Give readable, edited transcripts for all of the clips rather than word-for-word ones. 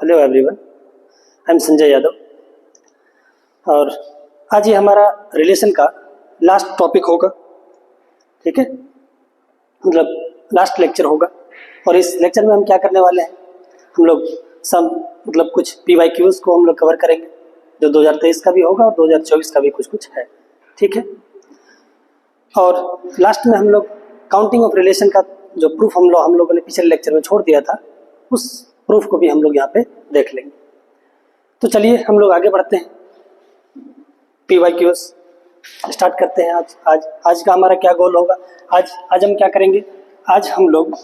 Hello everyone, I am Sanjay Yadav और आज ये हमारा रिलेशन का लास्ट टॉपिक होगा। ठीक है, मतलब लास्ट लेक्चर होगा और इस लेक्चर में हम क्या करने वाले हैं, हम लोग सब कुछ PYQs को हम लोग कवर करेंगे जो 2023 का भी होगा और 2024 का भी कुछ है। ठीक है, और लास्ट में हम लोग काउंटिंग ऑफ रिलेशन का जो प्रूफ हम लोगों ने पिछले लेक्चर में छोड़ दिया था, उस प्रूफ को भी हम लोग यहाँ पे देख लेंगे। तो चलिए हम लोग आगे बढ़ते हैं, PYQs स्टार्ट करते हैं। आज का हमारा क्या गोल होगा, आज हम क्या करेंगे, आज हम लोग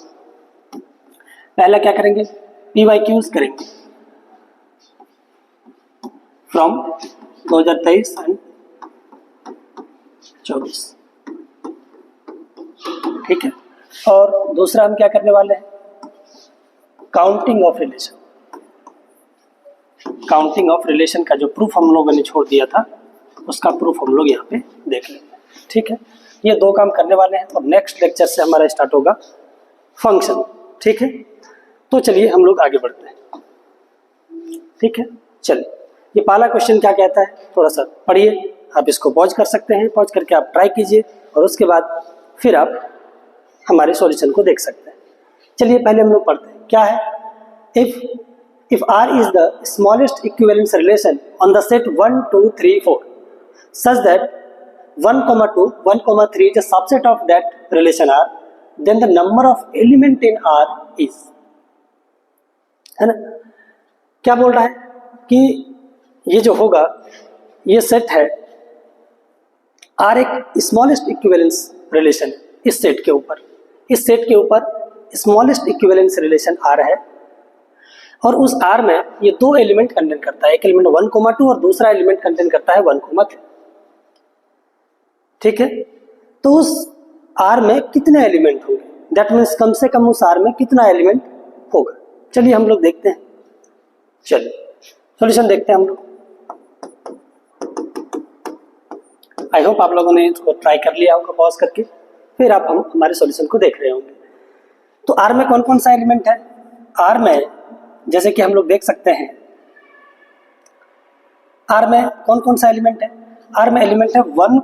पहला क्या करेंगे, PYQs करेंगे फ्रॉम 2023 एंड 24। ठीक है, और दूसरा हम क्या करने वाले हैं, काउंटिंग ऑफ रिलेशन का जो प्रूफ हम लोगों ने छोड़ दिया था उसका प्रूफ हम लोग यहाँ पे देख लेंगे। ठीक है, ये दो काम करने वाले हैं और नेक्स्ट लेक्चर से हमारा स्टार्ट होगा फंक्शन। ठीक है, तो चलिए हम लोग आगे बढ़ते हैं। ठीक है, चलिए ये पहला क्वेश्चन क्या कहता है, थोड़ा सा पढ़िए, आप इसको पॉज कर सकते हैं, पॉज करके आप ट्राई कीजिए और उसके बाद फिर आप हमारे सॉल्यूशन को देख सकते हैं। चलिए पहले हम लोग पढ़ते हैं क्या है। if R is the smallest equivalence relation on the set 1 2 3 4 such that 1 2 1 3 is a subset of that relation R, then the number of element in R is, है ना। क्या बोल रहा है कि ये जो होगा, ये सेट है R एक स्मॉलेस्ट इक्विवेलेंस रिलेशन इस सेट के ऊपर स्मॉलेस्ट इक्विवेलेंस रिलेशन R है और उस R में ये दो एलिमेंट कंटेन करता है, एक एलिमेंट 1 2 और दूसरा एलिमेंट कंटेन करता है 1 3। ठीक है, तो उस R में कितने एलिमेंट होंगे, दैट मीन्स कम से कम उस R में कितना एलिमेंट होगा। चलिए हम लोग देखते हैं, चलिए सॉल्यूशन देखते हैं हम लोग। आई होप आप लोगों ने इसको ट्राई कर लिया होगा पॉज करके, फिर आप हमारे सॉल्यूशन को देख रहे होंगे। तो R में कौन कौन सा एलिमेंट है, R में जैसे कि हम लोग देख सकते हैं, R में कौन कौन सा एलिमेंट है, R में एलिमेंट है 1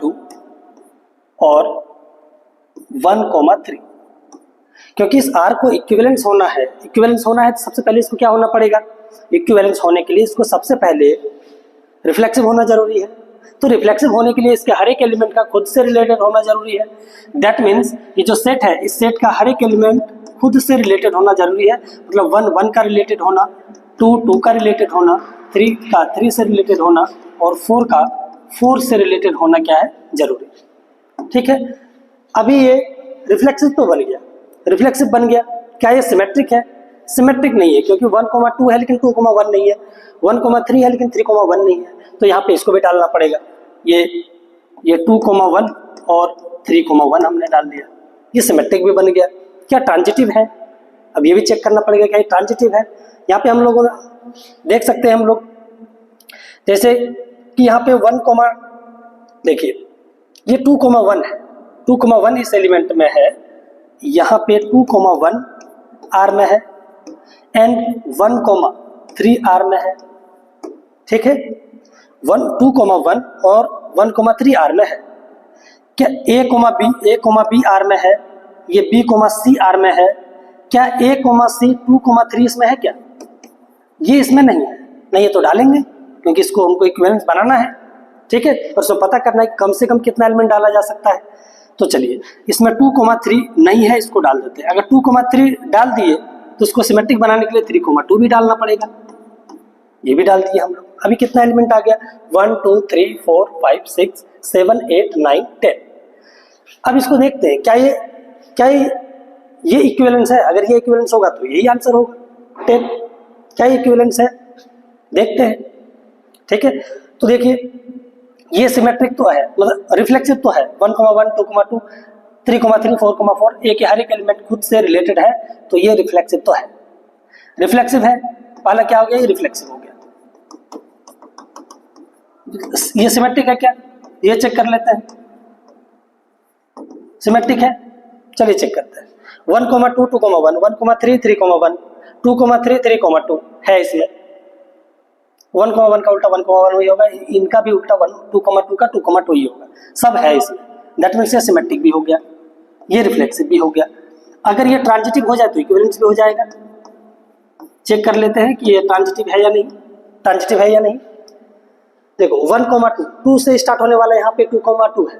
2 और 1 3। क्योंकि इस R को इक्विवेलेंस होना है तो सबसे पहले इसको क्या होना पड़ेगा, इक्विवेलेंस होने के लिए इसको सबसे पहले रिफ्लेक्सिव होना जरूरी है। तो रिफ्लेक्सिव होने के लिए इसके हर एक एलिमेंट का खुद से रिलेटेड होना जरूरी है। दैट मीन्स ये जो सेट है, इस सेट का हर एक एलिमेंट खुद से रिलेटेड होना जरूरी है। मतलब 1 1 का रिलेटेड होना, 2 2 का रिलेटेड होना, 3 का 3 से रिलेटेड होना और 4 का 4 से रिलेटेड होना क्या है, जरूरी। ठीक है, अभी ये रिफ्लेक्सिव तो बन गया, क्या ये सिमेट्रिक है, सिमेट्रिक नहीं है, क्योंकि 1 2 है लेकिन 2 1 नहीं है, 1 3 है लेकिन 3 1 नहीं है। तो यहाँ पे इसको भी डालना पड़ेगा, ये 2 1 और 3 1 हमने डाल दिया, ये सिमेट्रिक भी बन गया। क्या ट्रांजिटिव है, अब ये भी चेक करना पड़ेगा क्या ये ट्रांजिटिव है। यहाँ पे हम लोग देख सकते हैं, हम लोग जैसे कि यहाँ पे 1 देखिए ये 2 1 है, 2 1 इस एलिमेंट में है, यहाँ पे 2 1 R में है एंड 1 3 R में है। ठीक है, 2 1 और 1 3 R में है। क्या A B R में है, ये B C R में है, क्या A C 2 3 इसमें है क्या, ये इसमें नहीं है तो डालेंगे क्योंकि इसको हमको इक्विवेलेंस बनाना है। ठीक है, और इसको पता करना है कि कम से कम कितना एलिमेंट डाला जा सकता है। तो चलिए इसमें 2 3 नहीं है, इसको डाल देते हैं। अगर 2 3 डाल दिए तो इसको सिमेट्रिक बनाने के लिए 3 2 भी डालना पड़ेगा, ये भी डाल दिए हम लोग। अभी कितना एलिमेंट आ गया, 1 2 3 4 5 6 7 8 9 10। अब इसको देखते हैं क्या ये इक्विवेलेंस है। अगर ये इक्विवेलेंस होगा तो यही आंसर होगा 10। क्या ये इक्विवेलेंस है, देखते हैं। ठीक है, तो देखिए ये सिमेट्रिक तो है, मतलब रिफ्लेक्सिव तो है, 1 1 2 2 3 3 4 4, एक हर एक एलिमेंट खुद से रिलेटेड है, तो ये रिफ्लेक्सिव तो है। रिफ्लेक्सिव है, पहला क्या हो गया, ये रिफ्लेक्सिव हो गया। ये सिमेट्रिक है क्या, ये चेक कर लेते हैं, सिमेट्रिक है। चलिए चेक करते हैं। 1 2 2 1 1 3 3 1 2,3 3,2 है इसमें, 1,1 का उल्टा 1,1 वही होगा, इनका भी उल्टा 2,2 का 2,2 ही होगा, सब है इसमें। दैट मीन्स ये सिमेट्रिक भी हो गया, ये रिफ्लेक्सिव भी हो गया। अगर ये ट्रांजिटिव हो जाए तो इक्विवेलेंस भी हो जाएगा। चेक कर लेते हैं कि ये ट्रांजिटिव है या नहीं, ट्रांजिटिव है या नहीं। देखो 1,2 2 से स्टार्ट होने वाला यहाँ पे 2,2 है,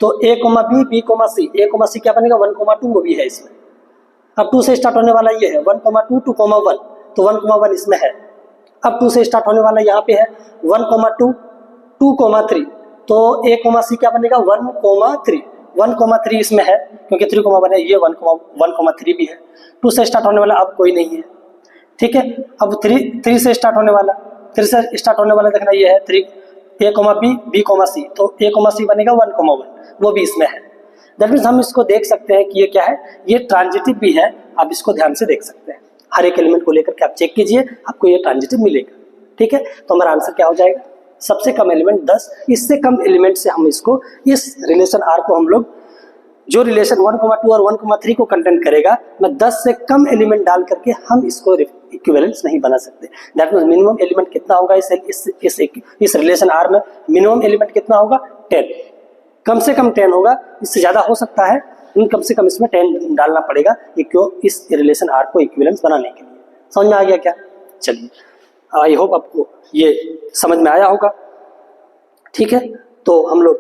तो A, B, B, C, A, C क्या बनेगा 1,2 वो भी है इसमें। अब 2 से स्टार्ट होने वाला ये है 1,2 2,1, तो 1,1 इसमें है। अब 2 से स्टार्ट होने वाला यहाँ पे है 1,2 2,3, तो A, C क्या बनेगा 1,3, 1,3 इसमें है क्योंकि 3,1 है, ये 1,3 भी है। 2 से स्टार्ट होने वाला अब कोई नहीं है, ठीक है। अब 3 से स्टार्ट होने वाला, 3 से स्टार्ट होने वाला देखना ये है 3, A, B, B, C, तो A, C बनेगा 1,1, वो भी इसमें है। दैट मीन्स हम इसको देख सकते हैं कि ये क्या है, ये ट्रांजिटिव भी है। आप इसको ध्यान से देख सकते हैं, हर एक एलिमेंट को लेकर के आप चेक कीजिए, आपको ये ट्रांजिटिव मिलेगा, ठीक है। तो हमारा आंसर क्या हो जाएगा, सबसे कम एलिमेंट 10, इससे कम एलिमेंट से हम इसको, इस रिलेशन R को हम लोग, जो रिलेशन 1,2 और 1,3 को कंटेंट करेगा, मैं 10 से कम एलिमेंट डाल करके हम इसको इक्विवेलेंस नहीं बना सकते। दैट मीन्स मिनिमम एलिमेंट कितना होगा इस रिलेशन R में, मिनिमम एलिमेंट कितना होगा 10, कम से कम 10 होगा, इससे ज़्यादा हो सकता है, लेकिन कम से कम इसमें 10 डालना पड़ेगा, ये क्यों, इस रिलेशन R को इक्विवेलेंस बनाने के लिए। समझ में आ गया क्या? चलिए, आई होप आपको ये समझ में आया होगा, ठीक है। तो हम लोग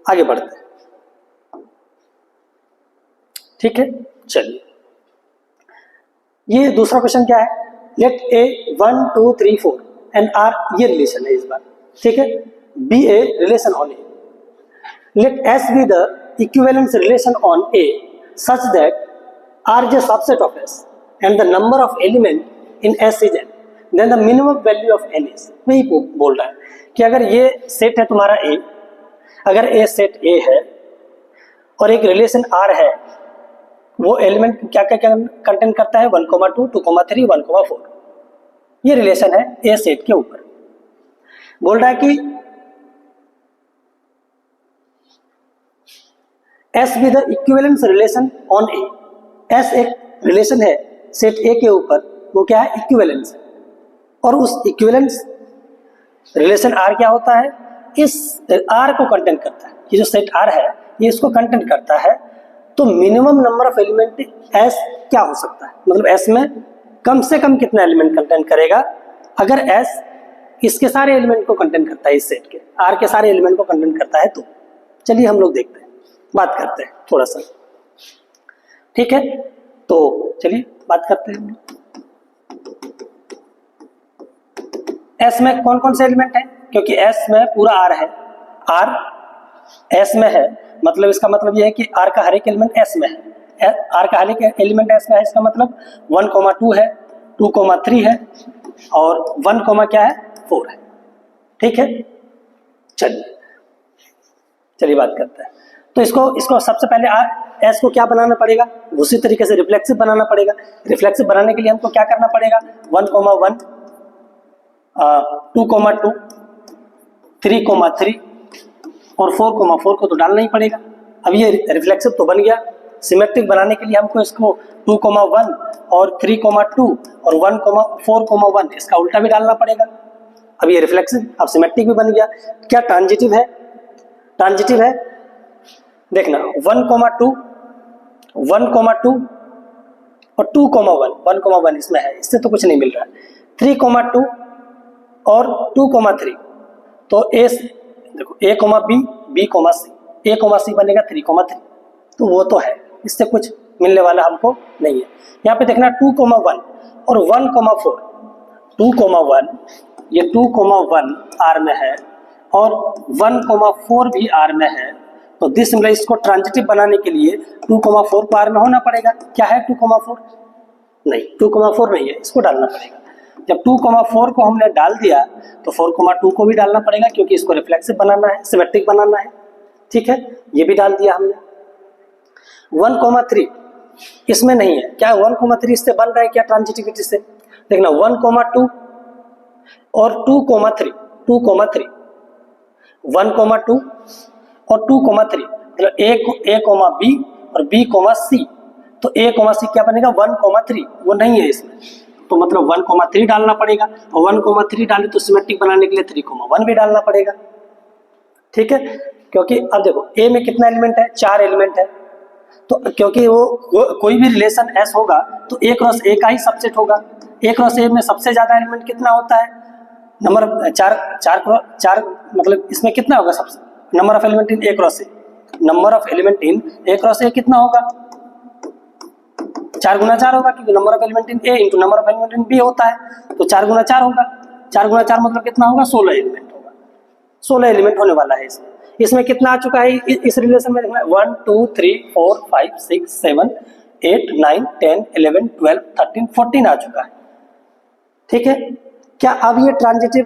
आगे बढ़ते हैं, ठीक है। चलिए, ये दूसरा क्वेश्चन क्या है, लेट A 1 2 3 4 एंड R, ये रिलेशन है इस बार, ठीक है। Be a relation on A, let S be the equivalence relation on A such that R is a subset of S and the number of element in S is n, then the minimum value of n is, वही बोल रहा है कि अगर ये set है तुम्हारा A, अगर A सेट A है और एक रिलेशन R है, वो एलिमेंट क्या क्या क्या कंटेंट करता है 1,2 2,3 1,4, ये रिलेशन है A सेट के ऊपर। बोल रहा है कि S be the equivalence relation on A, S एक रिलेशन है सेट A के ऊपर, वो क्या है इक्विवेलेंस है, और उस इक्विवेलेंस रिलेशन R क्या होता है, इस R को कंटेंट करता है, ये जो सेट R है ये इसको कंटेंट करता है। तो minimum number of element S क्या हो सकता है, मतलब S में कम से कम कितना एलिमेंट कंटेंट करेगा, अगर S इसके सारे एलिमेंट को कंटेंट करता है, इस सेट के R के सारे एलिमेंट को कंटेंट करता है। तो चलिए हम लोग देखते हैं, बात करते हैं थोड़ा सा, ठीक है। तो चलिए बात करते हैं, S में कौन कौन से एलिमेंट है, क्योंकि S में पूरा R है, R S में है, मतलब इसका मतलब यह है कि R का हर एक एलिमेंट S में है, R का हर एक एलिमेंट S में है, इसका मतलब 1,2 है 2,3 है और 1, क्या है 4 है, ठीक है। चलिए बात करते हैं। तो इसको सबसे पहले S को क्या बनाना पड़ेगा, उसी तरीके से रिफ्लेक्सिव बनाना पड़ेगा। रिफ्लेक्सिव बनाने के लिए हमको क्या करना पड़ेगा, 1,1 2,2 3,3 और 4,4 को तो डालना ही पड़ेगा। अब ये रिफ्लेक्सिव तो बन गया, सिमेट्रिक बनाने के लिए हमको इसको 2,1 और 3,2 और 4,1 इसका उल्टा भी डालना पड़ेगा। अब ये रिफ्लेक्सिव, अब सिमेट्रिक भी बन गया। क्या ट्रांजिटिव है, ट्रांजिटिव है, देखना 1,2 और 2,1 इसमें है, इससे तो कुछ नहीं मिल रहा है। 3,2 और 2,3, तो देखो A, B, B, C, A, C बनेगा 3,3, तो वो तो है, इससे कुछ मिलने वाला हमको नहीं है। यहाँ पे देखना 2,1 और 1,4, 2,1 ये 2,1 R में है और 1,4 भी R में है, तो दिस मतलब इसको ट्रांजिटिव बनाने के लिए 2,4 को R में होना पड़ेगा। क्या है 2,4? नहीं, 2,4 नहीं है, इसको डालना पड़ेगा। जब 2,4 को हमने डाल दिया तो 4,2 को भी डालना पड़ेगा, क्योंकि इसको रिफ्लेक्सिव बनाना है, सिमेट्रिक बनाना है, ठीक है। ये भी डाल दिया हमने। 1,3 इसमें नहीं है, क्या 1,3 इससे बन रहा है क्या ट्रांजिटिविटी से, देखना 1,2 और 2,3 1,2 और 2,3, मतलब A, B और B, C, तो A, C क्या बनेगा 1,3, वो नहीं है इसमें, तो मतलब 1,3 डालना पड़ेगा, और 1,3 डाले तो सिमेट्रिक बनाने के लिए 3,1 भी डालना पड़ेगा। ठीक है, क्योंकि अब देखो ए में कितना एलिमेंट है, 4 एलिमेंट है, तो क्योंकि वो कोई भी रिलेशन एस होगा तो ए क्रॉस ए का ही सबसेट होगा। ए क्रॉस ए में सबसे ज्यादा एलिमेंट कितना होता है, नंबर चार मतलब इसमें कितना होगा सबसे number of element in A cross A, number of element in A cross A कितना होगा, 4 गुना 4 होगा, क्योंकि number of element in A into number of element in B होता है, तो 4 गुना 4 होगा। 4 गुना 4 मतलब कितना होगा, 16 एलिमेंट होगा। 16 एलिमेंट होने वाला है इसमें। इसमें कितना आ चुका है इस रिलेशन में, देखना 1 2 3 4 5 6 7 8 9 10 11 12 13 14 आ चुका है। ठीक है, क्या अब ये ट्रांजिटिव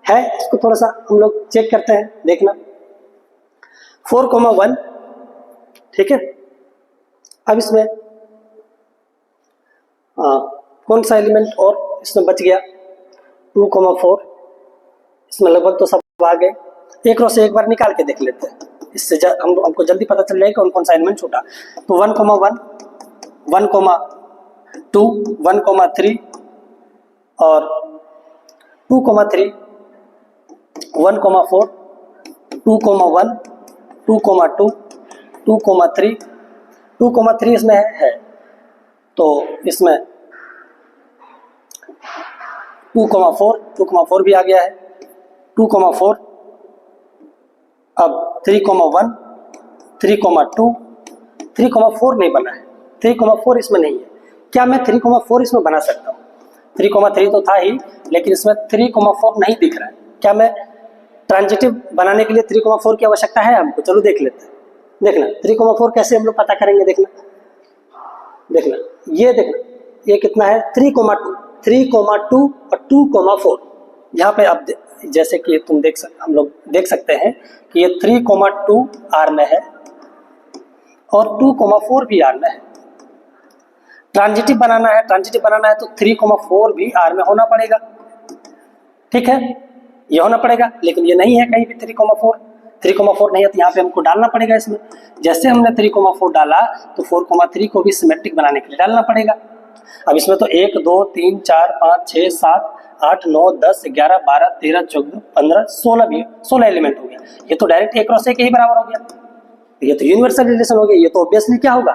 है, इसको थोड़ा सा हम लोग चेक करते हैं, देखना 4,1। ठीक है, अब इसमें कौन सा एलिमेंट और इसमें बच गया, 2,4, इसमें लगभग तो सब आ गए। एक क्रॉस एक बार निकाल के देख लेते हैं, इससे हमको जल्दी पता चल जाएगा कौन कौन सा एलिमेंट छूटा। तो 1,1 1,2 1,3 और 2,3 1,4 2,1 2,2 2,3 2,3 इसमें है, तो इसमें 2,4 भी आ गया है, 2,4, अब 3,1 3,2 3,4 नहीं बना है, 3,4 इसमें नहीं है। क्या मैं 3,4 इसमें बना सकता हूँ, 3,3 तो था ही, लेकिन इसमें 3,4 नहीं दिख रहा है। क्या मैं ट्रांजिटिव बनाने के लिए 3,4 की आवश्यकता है हमको, चलो देख लेते हैं। देखना 3,4 कैसे हम लोग पता करेंगे, देखना ये देखना, ये कितना है 3,2 और 2,4। यहाँ पे आप जैसे कि हम लोग देख सकते हैं कि ये 3,2 आर में है और 2,4 भी आर में है। ट्रांजिटिव बनाना है तो 3,4 भी आर में होना पड़ेगा। ठीक है, ये होना पड़ेगा, लेकिन ये नहीं है कहीं भी 3,4 नहीं है, तो यहाँ पे हमको डालना पड़ेगा इसमें। जैसे हमने 3,4 डाला तो 4,3 को भी सिमेट्रिक बनाने के लिए डालना पड़ेगा। अब इसमें तो 1 2 3 4 5 6 7 8 9 10 11 12 13 14 15 16 भी 16 एलिमेंट हो गया। ये तो डायरेक्ट ए क्रॉस ए के ही बराबर हो गया, ये तो यूनिवर्सल रिलेशन हो गया, ये तो ऑब्वियसली क्या होगा,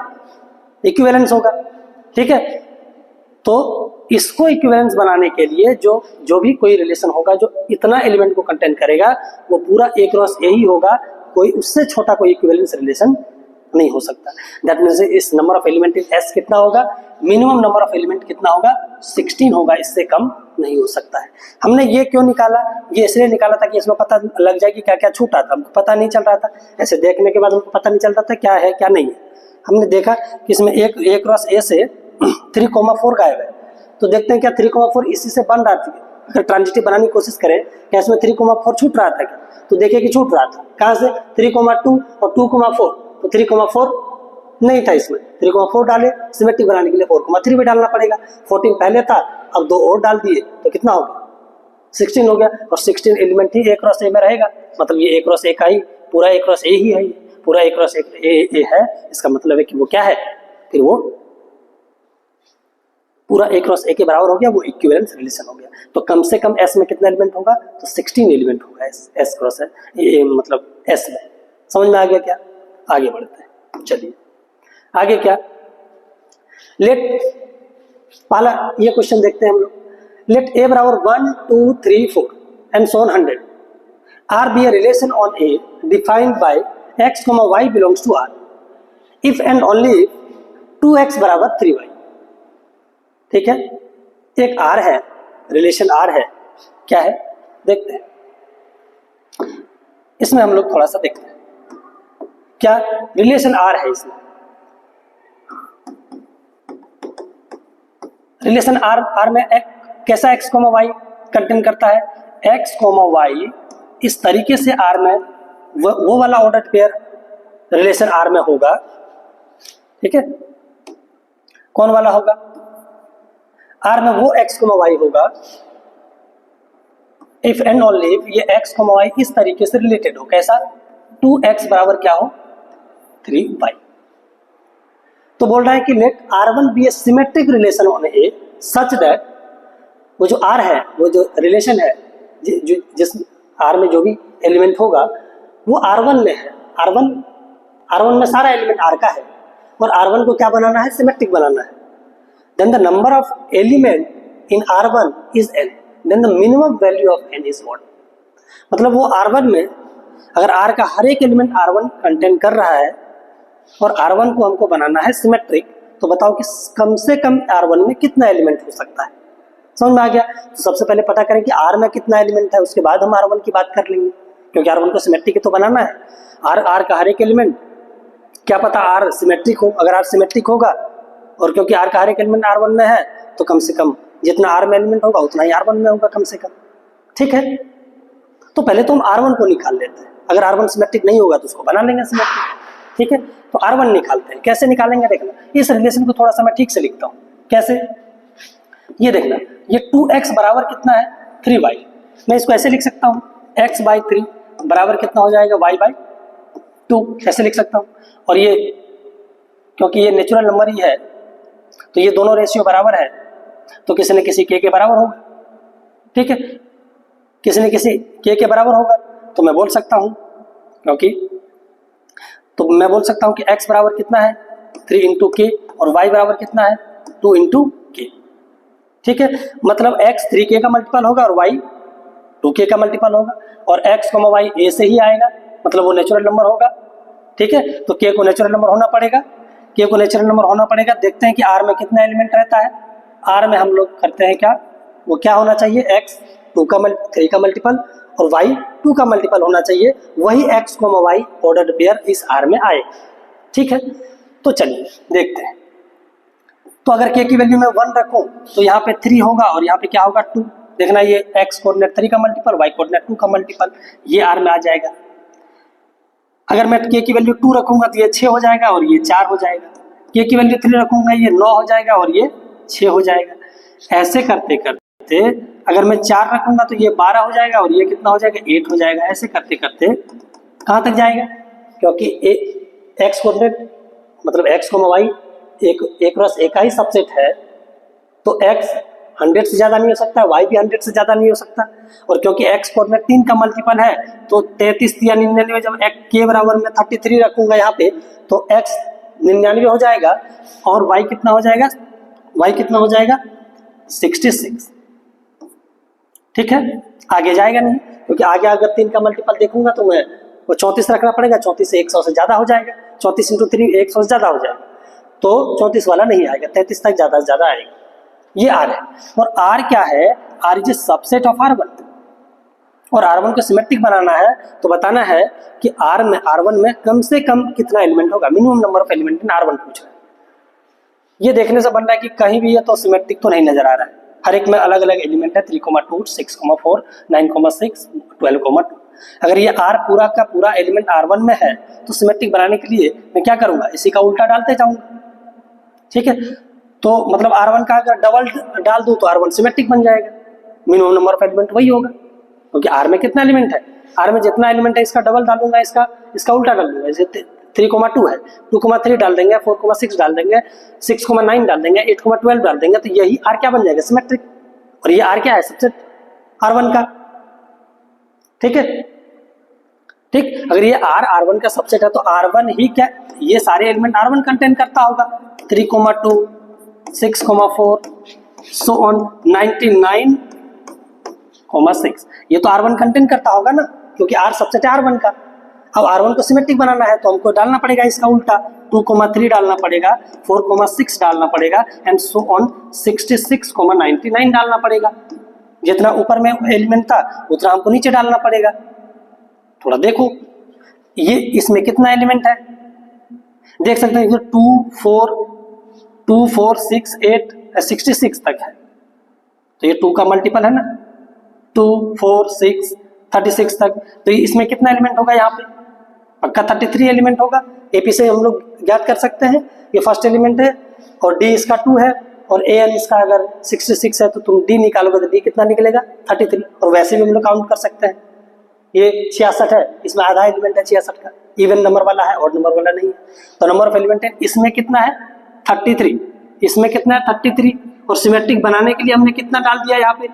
इक्विवेलेंस होगा। ठीक है, तो इसको इक्विवेलेंस बनाने के लिए जो भी कोई रिलेशन होगा जो इतना एलिमेंट को कंटेन करेगा वो पूरा ए क्रॉस ए ही होगा, कोई उससे छोटा कोई इक्विवेलेंस रिलेशन नहीं हो सकता। दैट मीन्स इस number of element in S कितना होगा, मिनिमम नंबर ऑफ एलिमेंट कितना होगा, 16 होगा, इससे कम नहीं हो सकता है। हमने ये क्यों निकाला, ये इसलिए निकाला था कि इसमें पता लग जाए कि क्या क्या छूटा था, हमको पता नहीं चल रहा था, ऐसे देखने के बाद हमको पता नहीं चल रहा था क्या है क्या नहीं है। हमने देखा कि इसमें ए क्रॉस ए से 3,4 गायब है, तो देखते हैं क्या 3,4 इसी से बन रहा था। अगर ट्रांजिटिव बनाने की कोशिश करें क्या इसमें 3,4 छूट रहा था क्या, तो देखें कि छूट रहा था। कहाँ से, 3,2 और 2,4, तो 3,4 नहीं था इसमें, 3,4 डाले, सिमेट्रिक बनाने के लिए 4,3 भी डालना पड़ेगा। 14 पहले था, अब 2 और डाल दिए तो कितना हो गया, 16 हो गया, और 16 एलिमेंट ही ए क्रॉस ए में रहेगा, मतलब ये ए क्रॉस ए का ही पूरा ए क्रॉस ए ही है, पूरा ए क्रॉस ए है। इसका मतलब है कि वो क्या है, फिर वो पूरा ए क्रॉस ए के बराबर हो गया, वो इक्विवेलेंस रिलेशन हो गया। तो कम से कम एस में कितना एलिमेंट होगा, तो 16 एलिमेंट होगा एस क्रॉस है मतलब एस में। समझ में आ गया क्या, आगे बढ़ते हैं। चलिए आगे क्या, लेट पहला ये क्वेश्चन देखते हैं हम लोग। लेट ए बराबर 1 2 3 4 and so on 100 R be a relation on A defined by x, y belongs to R if and only 2x बराबर 3y। ठीक है, एक आर है, रिलेशन आर है, क्या है देखते हैं। इसमें हम लोग थोड़ा सा देखते हैं क्या रिलेशन आर है। इसमें रिलेशन आर में कैसा x, y कंटेन करता है, x, y इस तरीके से आर में वो वाला ऑर्डर्ड पेयर रिलेशन आर में होगा। ठीक है, कौन वाला होगा, आर में वो x, y होगा इफ एंड ओनली ये x, y इस तरीके से रिलेटेड हो। कैसा, 2x बराबर क्या हो, 3y। तो बोल रहा है कि let R1 be a symmetric relation on A such that वो जो आर है, वो जो रिलेशन है, जिस आर में जो भी एलिमेंट होगा वो R1 में है। R1 में सारा एलिमेंट आर का है और R1 को क्या बनाना है, सिमेट्रिक बनाना है। Then the number of element in R1 is n, then the minimum value of n is what. मतलब वो R1 में अगर R का हर एक एलिमेंट R1 कंटेन कर रहा है और R1 को हमको बनाना है सिमेट्रिक, तो बताओ कि कम से कम R1 में कितना एलिमेंट हो सकता है। समझ में आ गया? तो सबसे पहले पता करें कि R में कितना एलिमेंट है, उसके बाद हम R1 की बात कर लेंगे, क्योंकि R1 को सिमेट्रिक तो बनाना है। R का हर एक एलिमेंट, क्या पता R सिमेट्रिक हो। अगर R सिमेट्रिक होगा और क्योंकि R का हर एक एलिमेंट R1 में है, तो कम से कम जितना R में एलिमेंट होगा उतना ही R1 में होगा कम से कम। ठीक है, तो पहले तो हम R1 को निकाल लेते हैं। अगर R1 सिमेट्रिक नहीं होगा तो उसको बना लेंगे सिमेट्रिक। ठीक है, तो R1 निकालते हैं। कैसे निकालेंगे देखना, इस रिलेशन को थोड़ा सा मैं ठीक से लिखता हूँ। कैसे, ये देखना, ये 2x बराबर कितना है, 3y। मैं इसको ऐसे लिख सकता हूँ, x/3 बराबर कितना हो जाएगा, y/2, ऐसे लिख सकता हूँ। और ये क्योंकि ये नेचुरल नंबर ही है तो ये दोनों रेशियो बराबर है, तो किसी न किसी k के बराबर होगा। ठीक है, किसी न किसी k के बराबर होगा, तो मैं बोल सकता हूँ मैं बोल सकता हूँ कि x बराबर कितना है, 3 × k, और y बराबर कितना है, 2 × k। ठीक है, मतलब x 3k का मल्टीपल होगा और y 2k का मल्टीपल होगा, और x, y a से ही आएगा, मतलब वो नेचुरल नंबर होगा। ठीक है, तो k को नेचुरल नंबर होना पड़ेगा। देखते हैं कि r में कितना एलिमेंट रहता है। r में हम लोग करते हैं क्या, वो क्या होना चाहिए, x 3 का मल्टीपल और y 2 का मल्टीपल होना चाहिए, वही x, y ऑर्डर्ड पेयर इस r में आए। ठीक है, तो चलिए देखते हैं। तो अगर k की वैल्यू में 1 रखूं तो यहाँ पे 3 होगा और यहाँ पे क्या होगा, 2। देखना, ये x कोऑर्डिनेट 3 का मल्टीपल, y कोऑर्डिनेट 2 का मल्टीपल, ये r में आ जाएगा। अगर मैं k की वैल्यू 2 रखूंगा तो ये 6 हो जाएगा और ये 4 हो जाएगा। k की वैल्यू 3 रखूंगा, ये 9 हो जाएगा और ये 6 हो जाएगा। ऐसे करते करते अगर मैं 4 रखूंगा तो ये 12 हो जाएगा और ये कितना हो जाएगा, 8 हो जाएगा। ऐसे करते करते कहाँ तक जाएगा, क्योंकि x कोऑर्डिनेट मतलब x, y एक रस एक ही सबसेट है, तो x 100 से ज्यादा नहीं हो सकता, y भी 100 से ज्यादा नहीं हो सकता। और क्योंकि x कोऑर्डिनेट 3 का मल्टीपल है, तो 33 या 99, जब k बराबर में 33 रखूंगा यहाँ पे, तो x 99 हो जाएगा और y कितना हो जाएगा 66। ठीक है, आगे जाएगा नहीं, क्योंकि आगे अगर 3 का मल्टीपल देखूंगा तो मैं वो 34 रखना पड़ेगा। 34 से 100 से ज्यादा हो जाएगा, 34 × 3 100 से ज्यादा हो जाएगा, तो 34 वाला नहीं आएगा, 33 तक ज्यादा से ज्यादा आएगा। ये R है, और R क्या है, R is a subset of R1, और R1 को सिमेट्रिक बनाना है तो बताना है कि R1 में कम से कम कितना एलिमेंट होगा, minimum number of element in R1 पूछ रहा है। ये देखने से बन रहा है कि कहीं भी ये तो सिमेट्रिक तो नहीं नजर आ रहा है, हर एक में अलग अलग एलिमेंट है, 3,2, 6,4, 9,6, 12,2। अगर ये R पूरा का पूरा एलिमेंट R1 में है तो सिमेट्रिक बनाने के लिए मैं क्या करूंगा, इसी का उल्टा डालते जाऊंगा। ठीक है, तो मतलब R1 का अगर डबल डाल दूं तो R1 सिमेट्रिक बन जाएगा, मिनिमम नंबर ऑफ एलिमेंट वही होगा, क्योंकि R में कितना एलिमेंट है, R में जितना एलिमेंट है इसका डबल डालूंगा, इसका उल्टा डाल दूंगा। जैसे 3,2 है, 2,3 डाल देंगे, 4,6 डाल देंगे, 6,9 डाल देंगे, 8,12 डाल देंगे, तो यही R क्या बन जाएगा, सिमेट्रिक। और ये R क्या है, सबसेट R1 का। ठीक है, ठीक, अगर ये R1 का सबसेट है तो R1 ही क्या, ये सारे एलिमेंट R1 कंटेन करता होगा, 3,2, 6,4, so on 99,6, ये तो R1 कंटेन करता होगा ना, क्योंकि R सबसेट है R1 का। अब R1 को सिमेट्रिक बनाना है तो हमको डालना पड़ेगा इसका उल्टा, 2,3 डालना पड़ेगा, 4,6 डालना पड़ेगा, एंड so on 66,99 डालना पड़ेगा। जितना ऊपर में एलिमेंट था उतना हमको नीचे डालना पड़ेगा। थोड़ा देखो, ये इसमें कितना एलिमेंट है, देख सकते हैं 2, 4, 6, 8, 66 तक है, तो ये 2 का मल्टीपल है ना, 2, 4, 6, 36 तक। तो इसमें कितना एलिमेंट होगा, यहाँ पे पक्का 33 एलिमेंट होगा। एपी से हम लोग ज्ञात कर सकते हैं, ये फर्स्ट एलिमेंट है और डी इसका 2 है और ए एन इसका अगर 66 है तो तुम डी निकालोगे तो डी कितना निकलेगा, 33। और वैसे भी हम लोग काउंट कर सकते हैं, ये 66 है, इसमें आधा एलिमेंट है 66 का, इवन नंबर वाला है, ऑड नंबर वाला नहीं है। तो नंबर ऑफ एलिमेंट है इसमें कितना है 33, इसमें कितना है 33, और सिमेट्रिक बनाने के लिए हमने कितना डाल दिया यहाँ पे,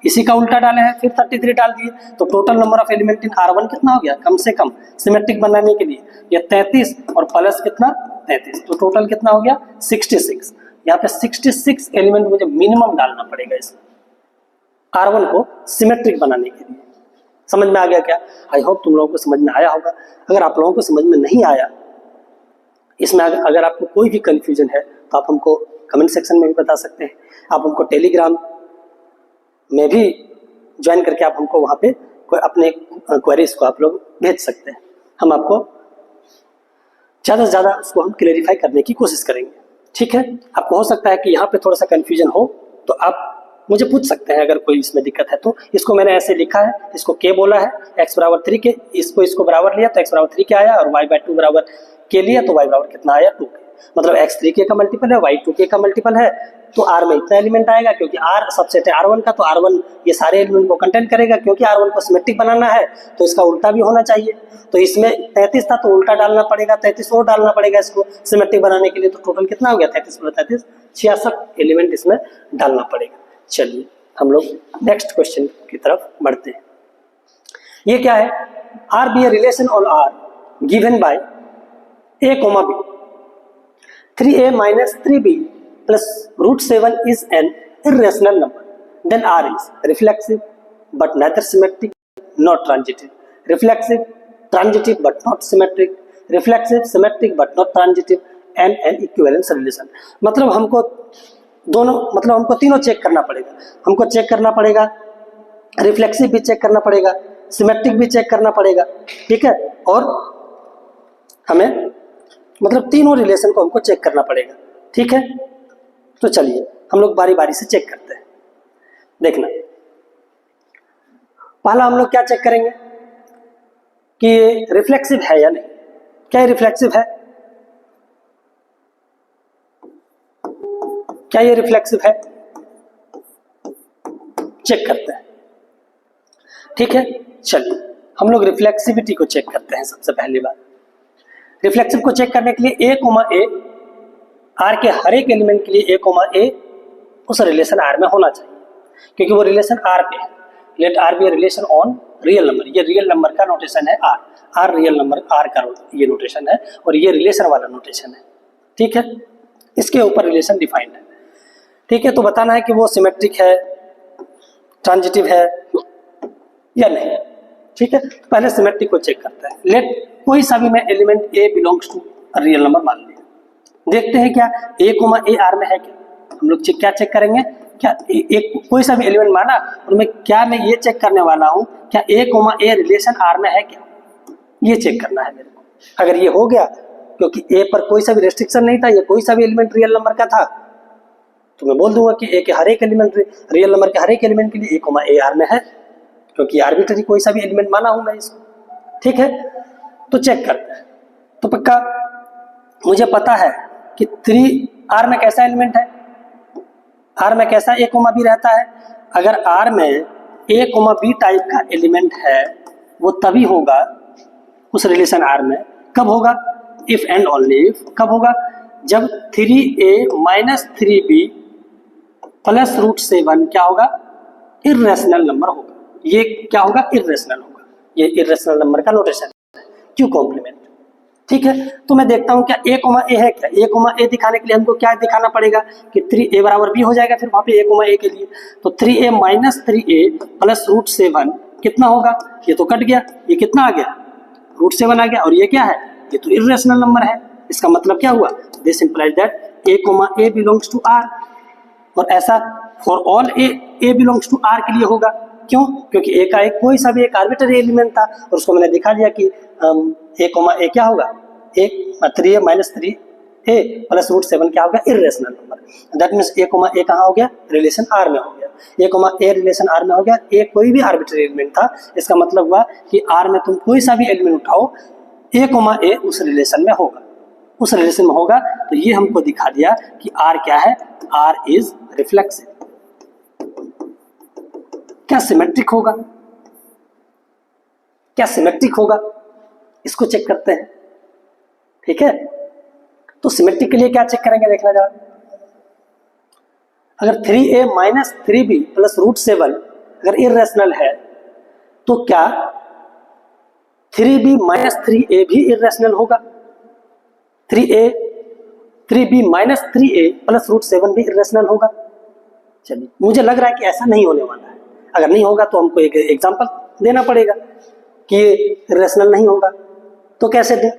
इसी का उल्टा डाला है, फिर 33 डाल दिए, तो total number of element in R1 कितना हो गया कम से कम सिमेट्रिक बनाने के लिए, ये 33 और प्लस कितना 33, तो टोटल कितना हो गया 66। यहाँ पे 66 एलिमेंट मुझे मिनिमम डालना पड़ेगा इसमें R1 को सिमेट्रिक बनाने के लिए। समझ में आ गया क्या? आई होप तुम लोगों को समझ में आया होगा। अगर आप लोगों को समझ में नहीं आया, इसमें अगर आपको कोई भी कंफ्यूजन है तो आप हमको कमेंट सेक्शन में भी बता सकते हैं। आप हमको टेलीग्राम में भी ज्वाइन करके आप हमको वहाँ पे कोई अपने क्वेरीज को आप लोग भेज सकते हैं। हम आपको ज़्यादा से ज़्यादा उसको हम क्लेरिफाई करने की कोशिश करेंगे। ठीक है, आपको हो सकता है कि यहाँ पे थोड़ा सा कन्फ्यूजन हो तो आप मुझे पूछ सकते हैं अगर कोई इसमें दिक्कत है तो। इसको मैंने ऐसे लिखा है, इसको के बोला है, x बराबर 3 के, इसको बराबर लिया तो x बराबर 3 के आया, और y/2 बराबर के लिया तो y बराबर कितना आया 2 के। मतलब x 3 के का मल्टीपल है, y 2 के का मल्टीपल है, तो R में इतना एलिमेंट आएगा क्योंकि R सबसेट है R1 का, तो R1 ये सारे एलिमेंट को कंटेन करेगा। क्योंकि R1 को सिमेट्रिक बनाना है तो इसका उल्टा भी होना चाहिए, तो इसमें 33 था तो उल्टा डालना पड़ेगा, 33 और डालना पड़ेगा इसको सिमेट्रिक बनाने के लिए, तो टोटल कितना हो गया 33 + 33 66 एलिमेंट इसमें डालना पड़ेगा। चलिए हम लोग नेक्स्ट क्वेश्चन की तरफ बढ़ते हैं। ये क्या है, R be a relation on R given by a, b 3a minus 3b plus √7 is an irrational number, then R is reflexive but neither symmetric nor transitive, reflexive, transitive but not symmetric, reflexive, symmetric but not transitive, and an equivalence relation। मतलब हमको दोनों, मतलब हमको तीनों check करना पड़ेगा। हमको check करना पड़ेगा, रिफ्लेक्सिव भी चेक करना पड़ेगा, सिमेट्रिक भी चेक करना पड़ेगा, ठीक है, और हमें मतलब तीनों रिलेशन को हमको चेक करना पड़ेगा। ठीक है, तो चलिए हम लोग बारी बारी से चेक करते हैं। देखना, पहला हम लोग क्या चेक करेंगे कि ये रिफ्लेक्सिव है या नहीं। क्या ये रिफ्लेक्सिव है? क्या ये रिफ्लेक्सिव है? चेक करते हैं। ठीक है, चलिए हम लोग रिफ्लेक्सिविटी को चेक करते हैं। सबसे पहली बात, रिफ्लेक्सिव को चेक करने के लिए a, R के हर एक एलिमेंट के लिए a, उस रिलेशन R में होना चाहिए, क्योंकि वो रिलेशन R पे है। Let R be a relation on real number, ये रियल नंबर का नोटेशन है R रियल नंबर R का ये नोटेशन है, और ये रिलेशन वाला नोटेशन है। ठीक है, इसके ऊपर रिलेशन डिफाइंड है। ठीक है, तो बताना है कि वो सिमेट्रिक है, ट्रांजिटिव है या नहीं। ठीक है, तो पहले सिमेट्रिक को चेक करते हैं। लेट कोई सा भी मैं element A belongs to real number मान लिया, देखते हैं क्या a, R में है क्या। हम लोग क्या चेक करेंगे, क्या एक कोई सा भी एलिमेंट माना और मैं ये चेक करने वाला हूँ क्या a, रिलेशन R में है क्या, ये चेक करना है मेरे को। अगर ये हो गया, क्योंकि a पर कोई सा भी रेस्ट्रिक्शन नहीं था, ये कोई सा भी एलिमेंट रियल नंबर का था, तो मैं बोल दूंगा कि a के हर एक एलिमेंट रियल नंबर के हर एक एलिमेंट के लिए a, R में है, क्योंकि आर्बिट्ररी कोई सा भी एलिमेंट माना हूं मैं इसको। ठीक है, तो चेक करते हैं। तो पक्का मुझे पता है कि 3 R में कैसा एलिमेंट है, R में कैसा a, b रहता है। अगर R में a, b टाइप का एलिमेंट है, वो तभी होगा उस रिलेशन R में। कब होगा? If and only if. कब होगा? जब 3a माइनस 3b प्लस √7 क्या होगा? इर्रेशनल नंबर होगा। ये क्या होगा? इर्रेशनल होगा। ये इर्रेशनल नंबर का नोटेशन है, क्यू कॉम्प्लीमेंट। ठीक है, तो मैं देखता हूँ क्या a है क्या। a दिखाने के लिए हमको क्या दिखाना पड़ेगा कि 3a बराबर b हो जाएगा, फिर वहां पे a के लिए तो 3a माइनस 3a प्लस √7 कितना होगा? ये तो कट गया, ये कितना आ गया? √7 आ गया। और ये क्या है? ये तो इर्रेशनल नंबर है। इसका मतलब क्या हुआ? This implies that a, belongs to R। और ऐसा for all a belongs to R के लिए होगा। क्यों? क्योंकि a का एक कोई सा भी एक आर्बिट्ररी एलिमेंट था, और उसको मैंने दिखा दिया कि a क्या होगा? 3a माइनस 3a प्लस √7 क्या होगा? Irrational number. That means a कहाँ हो गया? रिलेशन R में हो गया। a रिलेशन R में हो गया। a कोई भी आर्बिट्ररी एलिमेंट था, इसका मतलब हुआ कि R में तुम कोई सा भी एलिमेंट उठाओ, a उस रिलेशन में होगा। उस रिलेशन में होगा, तो ये हमको दिखा दिया कि R क्या है? R is reflexive. क्या सिमेट्रिक होगा? क्या सिमेट्रिक होगा? इसको चेक करते हैं। ठीक है, तो सिमेट्रिक के लिए क्या चेक करेंगे, देखना जरा। अगर 3a माइनस 3b प्लस √7 अगर इरेशनल है तो क्या 3b माइनस 3a भी इरेशनल होगा? 3b माइनस 3a प्लस √7 भी इरेशनल होगा? चलिए, मुझे लग रहा है कि ऐसा नहीं होने वाला है। अगर नहीं होगा तो हमको एक एग्जांपल देना पड़ेगा कि ये इरेशनल नहीं होगा। तो कैसे दें?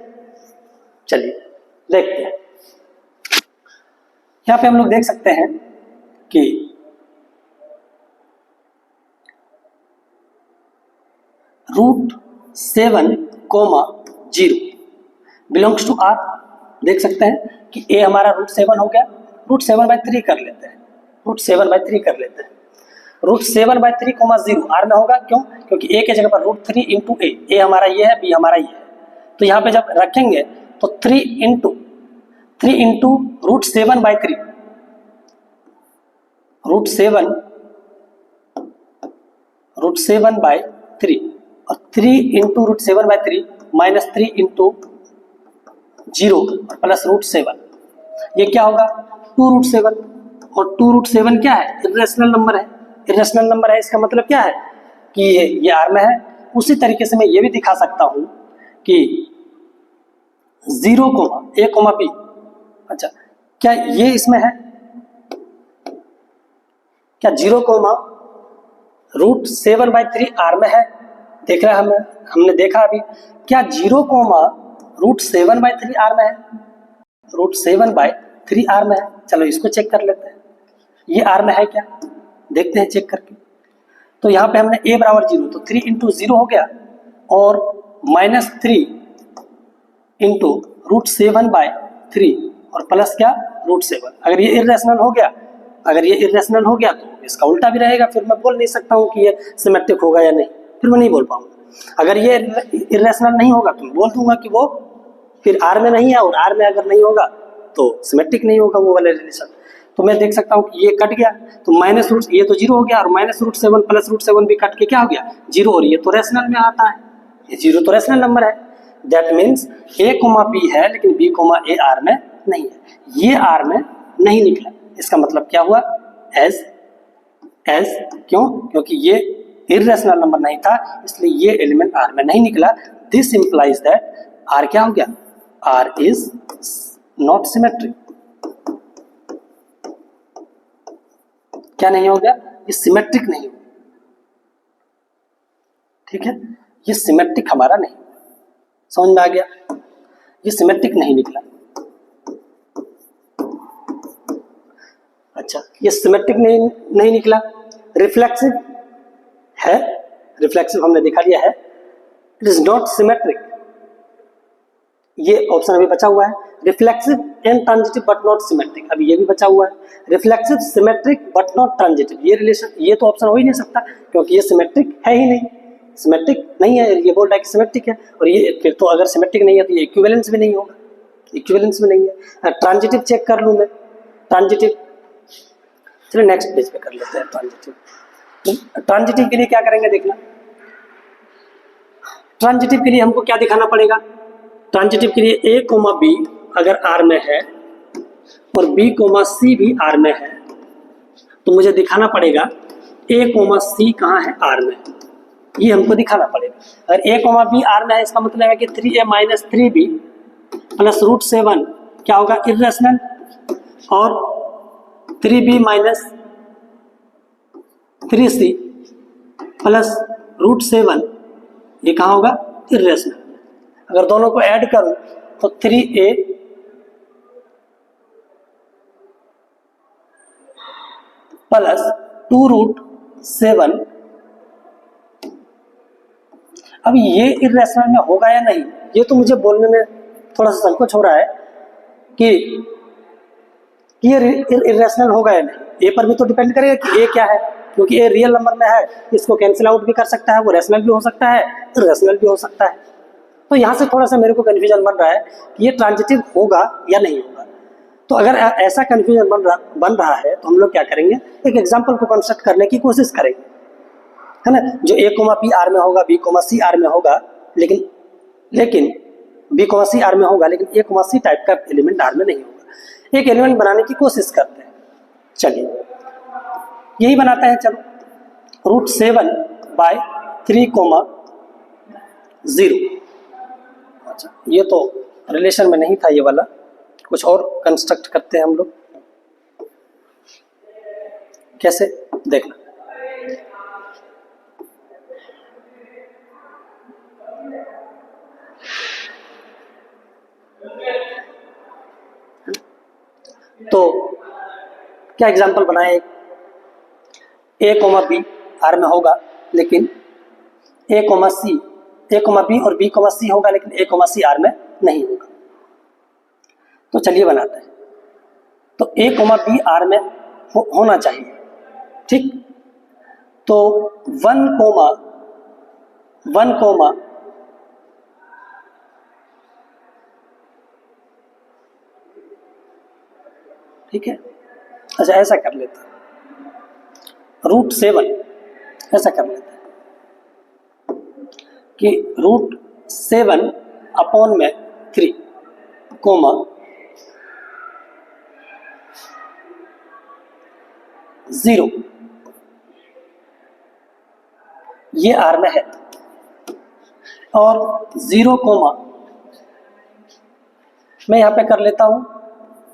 चलिए देखते हैं। यहाँ पे हम लोग देख सकते हैं कि √7, 0 बिलोंग्स टू R। देख सकते हैं कि a हमारा √7 हो गया, √7/3 कर लेते हैं, √7/3 कर लेते हैं। √7/3, 0 R में होगा, क्यों? क्योंकि a के जगह पर √3 इंटू a हमारा ये है, b हमारा ये है। तो यहाँ पे जब रखेंगे तो 3 इंटू √7/3, √7/3 और 3 इंटू √7/3 माइनस 3 इंटू 0 प्लस √7, ये क्या होगा? 2√7। और 2√7 क्या है? इरेशनल नंबर है। इरेशनल नंबर है, इसका मतलब क्या है कि ये R में है। उसी तरीके से मैं ये भी दिखा सकता हूं कि 0, a, b, अच्छा क्या ये इसमें है? क्या 0, √7/3 R में है? देख रहे हैं हमने देखा अभी, क्या 0, √7/3 R में है? √7/3 R में है। चलो इसको चेक कर लेते हैं, ये R में है क्या? देखते हैं चेक करके। तो यहाँ पे हमने a बराबर 0, तो 3 इंटू 0 हो गया और माइनस 3 इंटू √7/3 और प्लस क्या? √7। अगर ये इरेशनल हो गया, तो इसका उल्टा भी रहेगा। फिर मैं बोल नहीं सकता हूँ कि ये सिमेट्रिक होगा या नहीं, फिर मैं नहीं बोल पाऊंगा। अगर ये इरेशनल नहीं होगा तो मैं बोल दूंगा कि वो फिर R में नहीं है, और R में अगर नहीं होगा तो सिमेट्रिक नहीं होगा वो वाला रिलेशन। तो मैं देख सकता हूँ कि ये कट गया, तो माइनस रूट, ये तो 0 हो गया, और माइनस √7 प्लस √7 भी कट के क्या हो गया? 0। और ये तो रेशनल में आता है, ये 0 तो रेशनल नंबर है। दैट मीन्स a, b है लेकिन b, a R में नहीं है, ये R में नहीं निकला। इसका मतलब क्या हुआ? एज क्यों? क्योंकि ये इरेशनल नंबर नहीं था, इसलिए ये एलिमेंट R में नहीं निकला। दिस इंप्लाइज दैट R क्या हो गया? R is not symmetric. क्या नहीं हो गया? ये सिमेट्रिक नहीं हो, ठीक है, ये सिमेट्रिक हमारा नहीं। समझ में आ गया? ये सिमेट्रिक नहीं निकला। अच्छा, ये सिमेट्रिक नहीं निकला। रिफ्लेक्सिव है, रिफ्लेक्सिव हमने दिखा लिया है। इट इज नॉट सिमेट्रिक, ये ऑप्शन अभी बचा हुआ है। Reflexive and transitive but not symmetric, अभी ये भी बचा हुआ है। Reflexive, symmetric but not transitive, ये रिलेशन, ये तो ऑप्शन हो ही नहीं सकता क्योंकि ये सिमेट्रिक है ही नहीं, सिमेट्रिक नहीं है। ये बोल रहा है कि सिमेट्रिक है, और ये फिर तो अगर सिमेट्रिक नहीं है तो ये इक्विवेलेंस भी नहीं होगा, इक्विवेलेंस में नहीं है। ट्रांजिटिव चेक कर लूँ मैं, ट्रांजिटिव, चलिए नेक्स्ट पेज पे कर लेते हैं। ट्रांजिटिव के लिए क्या करेंगे देखना। ट्रांजिटिव के लिए हमको क्या दिखाना पड़ेगा? ट्रांजिटिव के लिए a, b अगर R में है और b, c भी R में है, तो मुझे दिखाना पड़ेगा a, c कहाँ है? R में, ये हमको दिखाना पड़ेगा। अगर a, b R में है, इसका मतलब है कि 3a माइनस 3b प्लस √7 क्या होगा? इरेशनल, और 3b माइनस 3c प्लस √7 ये कहाँ होगा? इरेशनल। अगर दोनों को ऐड करूं तो 3a प्लस 2√7, अब ये इरेशनल में होगा या नहीं, ये तो मुझे बोलने में थोड़ा सा संकोच हो रहा है कि ये इरेशनल होगा या नहीं। ए पर भी तो डिपेंड करेगा कि ए क्या है, क्योंकि ए रियल नंबर में है, इसको कैंसिल आउट भी कर सकता है, वो रेशनल भी हो सकता है, इरेशनल भी हो सकता है। तो यहाँ से थोड़ा सा मेरे को कन्फ्यूजन बन रहा है कि ये ट्रांजिटिव होगा या नहीं होगा। तो अगर ऐसा कन्फ्यूजन बन रहा है तो हम लोग क्या करेंगे, एक एग्जाम्पल को कंस्ट्रक्ट करने की कोशिश करेंगे, है ना, जो a, b R में होगा, b, c R में होगा, लेकिन b, c R में होगा, लेकिन a, c टाइप का एलिमेंट R में नहीं होगा। एक एलिमेंट बनाने की कोशिश करते हैं। चलिए यही बनाते हैं, चलो √7/3, 0। अच्छा, ये तो रिलेशन में नहीं था ये वाला, कुछ और कंस्ट्रक्ट करते हैं हम लोग। कैसे, देखना। तो क्या एग्जांपल बनाए, a, b आर में होगा लेकिन a, b और b, c होगा लेकिन a, c आर में नहीं होगा। तो चलिए बनाते हैं। तो a, b आर में होना चाहिए, ठीक। तो 1, ठीक है। अच्छा, ऐसा कर लेते हैं, √7 ऐसा कर लेते हैं कि √7/3, 0, ये आर में है, और 0, मैं यहां पे कर लेता हूं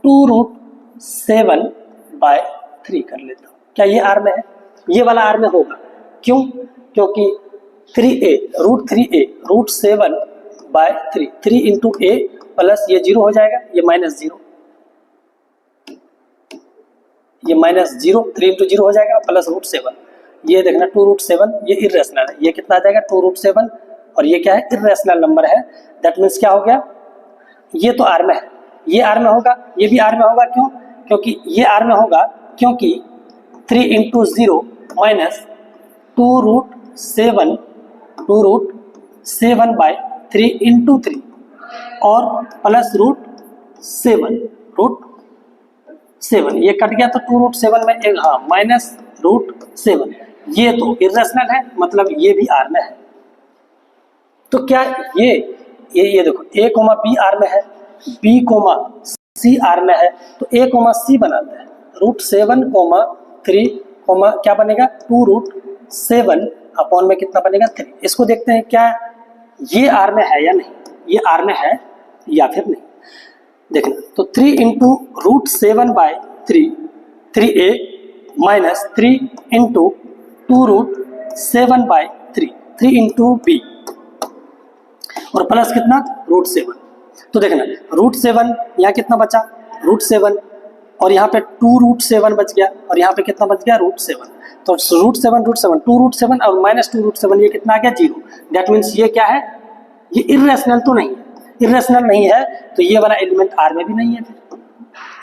2√7/3 कर लेता हूं। क्या ये आर में है? ये वाला आर में होगा, क्यों? क्योंकि 3a, √7/3, 3 इंटू a प्लस ये 0 हो जाएगा, ये -0, ये -0, 3 इंटू 0 हो जाएगा प्लस √7। ये देखना 2√7, ये इरेशनल है, ये कितना आ जाएगा 2√7, और ये क्या है, इरेशनल नंबर है। दैट मीन्स क्या हो गया, ये तो आर में है, ये आर में होगा, ये भी आर में होगा, क्यों? क्योंकि ये आर में होगा क्योंकि 3 इंटू 0 माइनस 2√7/3 इंटू 3 और प्लस √7, ये कट गया तो 2√7 में एक, हाँ, -√7, ये तो इरेशनल है, मतलब ये भी आर में है। तो क्या ये देखो a, b आर में है, b, c आर में है, तो a, c बनाते हैं। √7,3, क्या बनेगा 2√7 अपॉन में कितना बनेगा 3। इसको देखते हैं क्या ये आर में है या नहीं, ये आर में है या फिर नहीं, देखना। तो 3 into √7/3, 3a minus 3 into 2√7/3, 3 into b और प्लस कितना √7। तो देखना √7 यहाँ कितना बचा, √7, और यहाँ पे 2√7 बच गया, और यहाँ पे कितना बच गया √7। तो √7 2√7 और माइनस 2√7, ये कितना आ गया 0। दैट मीन्स ये क्या है, ये इरेशनल तो नहीं है, इरेशनल नहीं है तो ये वाला एलिमेंट आर में भी नहीं है, फिर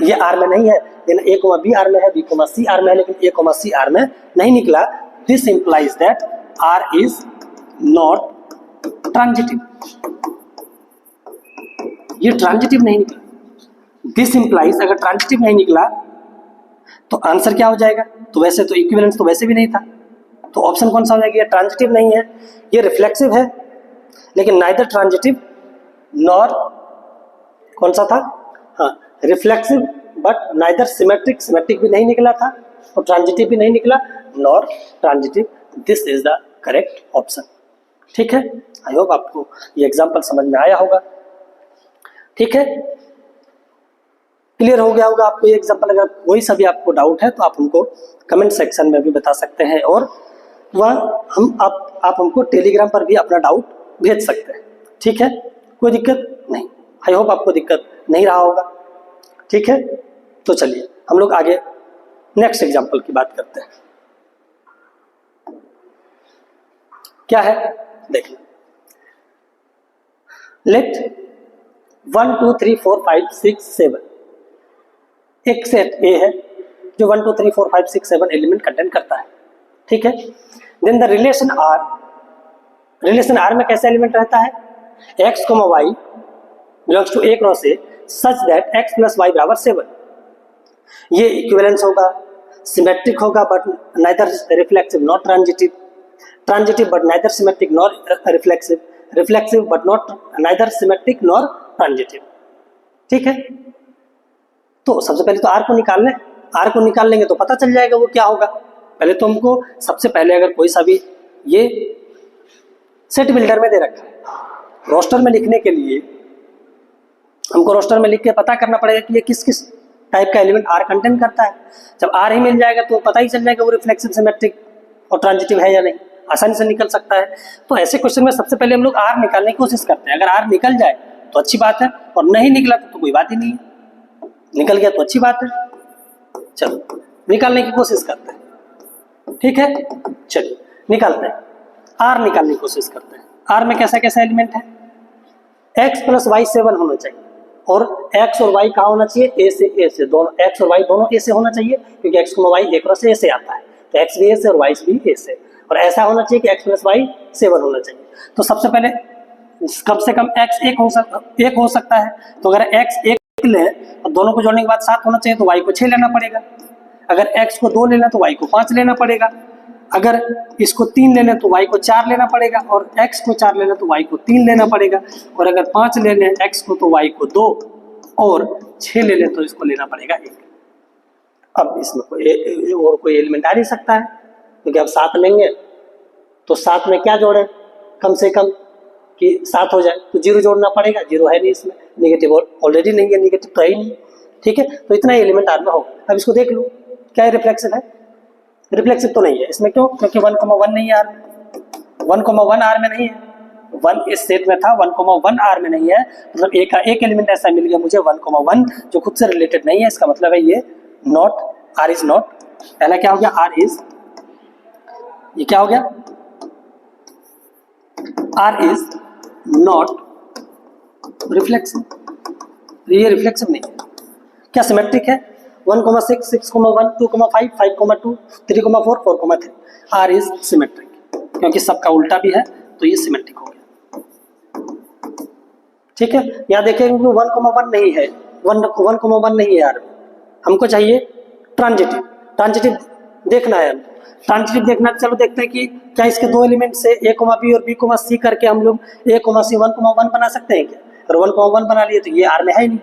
ये आर में नहीं है, लेकिन a, b आर में है, b, c आर में है, लेकिन a, c आर में नहीं निकला। This implies that R is not transitive, ये ट्रांजिटिव नहीं निकला। दिस इंप्लाइज, अगर ट्रांजिटिव नहीं निकला तो आंसर क्या हो जाएगा, तो वैसे तो इक्विवेलेंस तो वैसे भी नहीं था, तो ऑप्शन कौन सा हो जाएगा, ये ट्रांजिटिव नहीं है, ये रिफ्लेक्सिव है, लेकिन नाइदर ट्रांजिटिव नॉर कौन सा था, हाँ, reflexive but neither symmetric, symmetric भी नहीं निकला था और ट्रांजिटिव भी नहीं निकला, nor transitive. This is the correct option, ठीक है। आई होप आपको ये एग्जांपल समझ में आया होगा, ठीक है, क्लियर हो गया होगा आपको ये एग्जांपल। अगर कोई सा भी आपको डाउट है तो आप हमको कमेंट सेक्शन में भी बता सकते हैं, और वह आप हमको टेलीग्राम पर भी अपना डाउट भेज सकते हैं, ठीक है, कोई दिक्कत नहीं। आई होप आपको दिक्कत नहीं रहा होगा, ठीक है। तो चलिए हम लोग आगे नेक्स्ट एग्जांपल की बात करते हैं। क्या है, देखिए, लेट 1 2 3 4 5 6 7 एक सेट ए है जो 1 2 3 4 5 6 7 एलिमेंट कंटेन करता है, ठीक है। देन द रिलेशन आर में कैसे एलिमेंट रहता है, x, y belongs to a cross a such that x plus y बराबर 7। ये इक्विवेलेंस होगा, सिमेट्रिक होगा but neither reflexive not transitive, transitive but neither symmetric nor reflexive, reflexive but not neither symmetric nor transitive, ठीक है। तो सबसे पहले तो आर को निकाल लें, आर को निकाल लेंगे तो पता चल जाएगा वो क्या होगा। पहले तो हमको सबसे पहले अगर कोई सा भी ये सेट बिल्डर में दे रखा है, रोस्टर में लिखने के लिए हमको रोस्टर में लिख के पता करना पड़ेगा कि ये किस किस टाइप का एलिमेंट आर कंटेन करता है। जब आर ही मिल जाएगा तो पता ही चल जाएगा वो रिफ्लेक्सिव, सिमेट्रिक और ट्रांजिटिव है या नहीं, आसानी से निकल सकता है। तो ऐसे क्वेश्चन में सबसे पहले हम लोग आर निकालने की कोशिश करते हैं। अगर आर निकल जाए तो अच्छी बात है, और नहीं निकला तो कोई बात ही नहीं है, निकल गया तो अच्छी बात है। चलो निकालने की कोशिश करते हैं, ठीक है। चलिए निकालते हैं, आर निकालने की कोशिश करते हैं। आर में कैसा कैसा एलिमेंट है, x प्लस वाई 7 होना चाहिए, और x और y कहाँ होना चाहिए, a से a से, दोनों x और y दोनों a से होना चाहिए, क्योंकि x y एक क्रॉस a से आता है, तो x भी a से और y भी a से, और ऐसा होना चाहिए कि x प्लस वाई 7 होना चाहिए। तो सबसे पहले कम से कम x एक हो सकता है, तो अगर x 1 ले और दोनों को जोड़ने के बाद 7 होना चाहिए, तो y को 6 लेना पड़ेगा। अगर x को 2 लेना तो y को 5 लेना पड़ेगा। अगर इसको 3 लेना तो y को 4 लेना पड़ेगा, और x को 4 लेना तो y को 3 लेना पड़ेगा, और अगर 5 लेने x को तो y को 2, और 6 ले लें तो इसको लेना पड़ेगा 1। अब इसमें कोई एलिमेंट आ नहीं सकता है, क्योंकि अब 7 लेंगे तो 7 में क्या जोड़े, कम से कम कि 7 हो जाए, तो 0 जोड़ना पड़ेगा, 0 है नहीं इसमें, निगेटिव ऑलरेडी नहीं है, निगेटिव तो है ही नहीं, ठीक है। तो इतना एलिमेंट आर में होगा। अब इसको देख लो, क्या रिफ्लेक्सिव है, रिफ्लेक्सिव तो नहीं है इसमें। क्यों, क्योंकि 1,1 नहीं है आर में, 1,1 आर में नहीं है, 1 इस सेट में था, 1,1 आर में नहीं है, मतलब एक का एक एलिमेंट ऐसा मिल गया मुझे 1,1 जो खुद से रिलेटेड नहीं है, इसका मतलब है ये नॉट, आर इज नॉट, पहला क्या हो गया, आर इज, ये क्या हो गया, आर इज नॉट रिफ्लेक्सिव, ये रिफ्लेक्सिव नहीं है। क्या सिमेट्रिक है, 1,6, 6,1, 2,5, 5,2, 3,4, 4,3, आर इज सिमेट्रिक, क्योंकि सबका उल्टा भी है तो ये सिमेट्रिक हो गया, ठीक है। यहाँ देखेंगे 1,1 नहीं है, 1,1 नहीं है यार, हमको चाहिए ट्रांजिटिव, ट्रांजिटिव देखना है, ट्रांजिटिव देखना है। चलो देखते हैं कि क्या इसके दो एलिमेंट से a, b और b, c करके हम लोग a, c 1,1 बना सकते हैं क्या। अगर 1,1 बना लिए तो ये आर में है ही नहीं,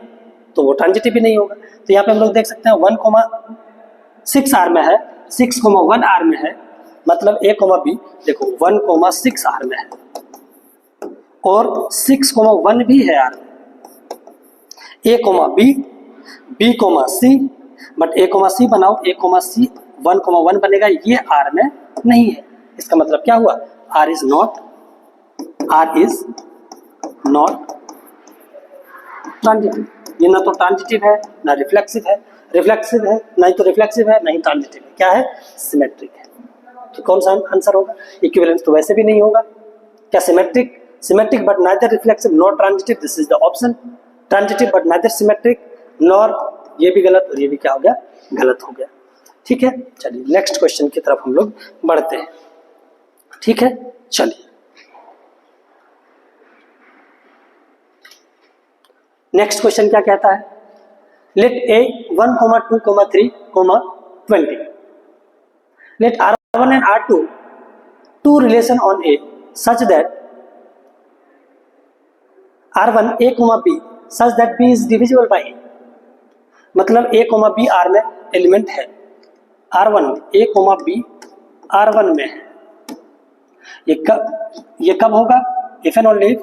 तो वो ट्रांजिटिव भी नहीं होगा। तो यहाँ पे हम लोग देख सकते हैं 1,6 आर में है, 6,1 आर में है, मतलब a, b देखो 1,6 आर में है, और 6,1 भी है आर में, a, b, b, c, but a, c बनाओ, a, c 1,1 बनेगा, ये आर में नहीं है। इसका मतलब क्या हुआ, आर इज नॉट ट्रांजिटिव। ये ना तो ट्रांजिटिव है ना रिफ्लेक्सिव है, रिफ्लेक्सिव है नहीं तो रिफ्लेक्सिव है, नहीं ट्रांजिटिव है, क्या है, सिमेट्रिक है। तो कौन सा आंसर होगा, इक्विवेलेंस तो वैसे भी नहीं होगा। क्या symmetric, symmetric but neither reflexive not transitive, this is the option. Transitive but neither symmetric nor, ये भी गलत और ये भी क्या हो गया, गलत हो गया, ठीक है। चलिए नेक्स्ट क्वेश्चन की तरफ हम लोग बढ़ते हैं, ठीक है। चलिए नेक्स्ट क्वेश्चन क्या कहता है, let a 1, 2, 3, 20, let R1 and R2 two relation on A such that R1 a, b such that b is divisible by A। मतलब a, b R में एलिमेंट है, R1 a, b R1 में है, ये कब होगा, if and only if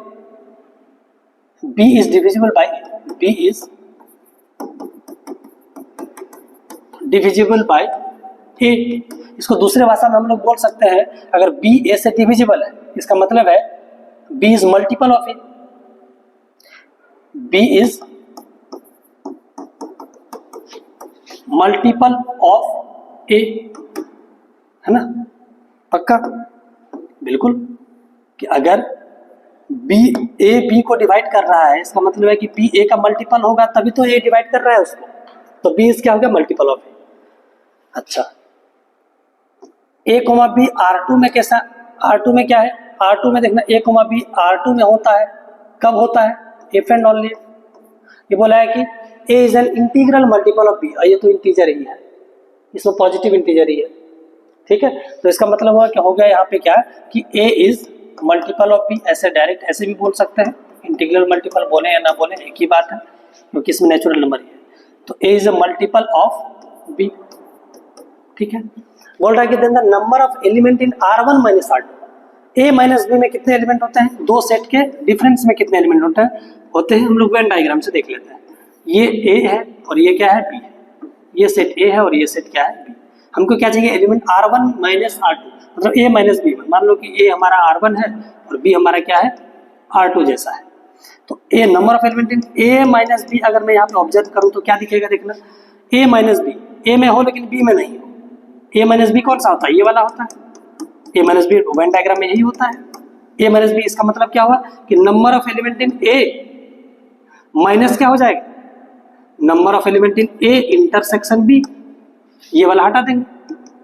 b is divisible by A, b is divisible by A। इसको दूसरे भाषा में हम लोग बोल सकते हैं, अगर b a से डिविजिबल है, इसका मतलब है b is multiple of A, b is multiple of A, है ना, पक्का, बिल्कुल, कि अगर b a b को डिवाइड कर रहा है, इसका मतलब है कि b a का मल्टीपल होगा तभी तो a डिवाइड कर रहा है उसको, तो b इज क्या हो गया, मल्टीपल ऑफ A। अच्छा, a, b R2 में कैसा, R2 में क्या है, R2 में देखना a, b R2 में होता है, कब होता है, इफ एंड ओनली, ये बोला है कि a is an integral multiple of b, ये तो इंटीजर ही है, इसमें पॉजिटिव इंटीजर ही है, ठीक है। तो इसका मतलब हुआ कि हो गया यहाँ पे क्या कि a is multiple of b, ऐसे डायरेक्ट ऐसे भी बोल सकते हैं, इंटीग्रल मल्टीपल बोले या ना बोले एक ही बात है, क्योंकि इसमें नेचुरल नंबर ही है। तो a is a multiple of b, ठीक है। बोल रहा है कि then the number of element in R1 minus R2, A minus B में कितने एलिमेंट होते हैं, दो सेट के डिफरेंस में कितने एलिमेंट होते हैं हम लोग वेन डायग्राम से देख लेते हैं। ये ए है और ये क्या है, बी है। ये सेट ए है और ये सेट क्या है, बी। हमको क्या चाहिए, एलिमेंट R1 माइनस R2, मतलब ए माइनस बी में। मान लो कि ए हमारा R1 है और बी हमारा क्या है, R2 जैसा है। तो a number of element in A minus B अगर मैं यहाँ पे ऑब्जर्व करूँ तो क्या दिखेगा, देखना, ए माइनस बी, ए में हो लेकिन बी में नहीं हो। ए माइनस बी कौन सा होता है, ये वाला होता है। ए माइनस बी वेन डायग्राम में यही होता है, ए माइनस बी। इसका मतलब क्या हुआ कि number of element in A minus क्या हो जाएगा, number of element in A intersection B. ये वाला हटा देंगे,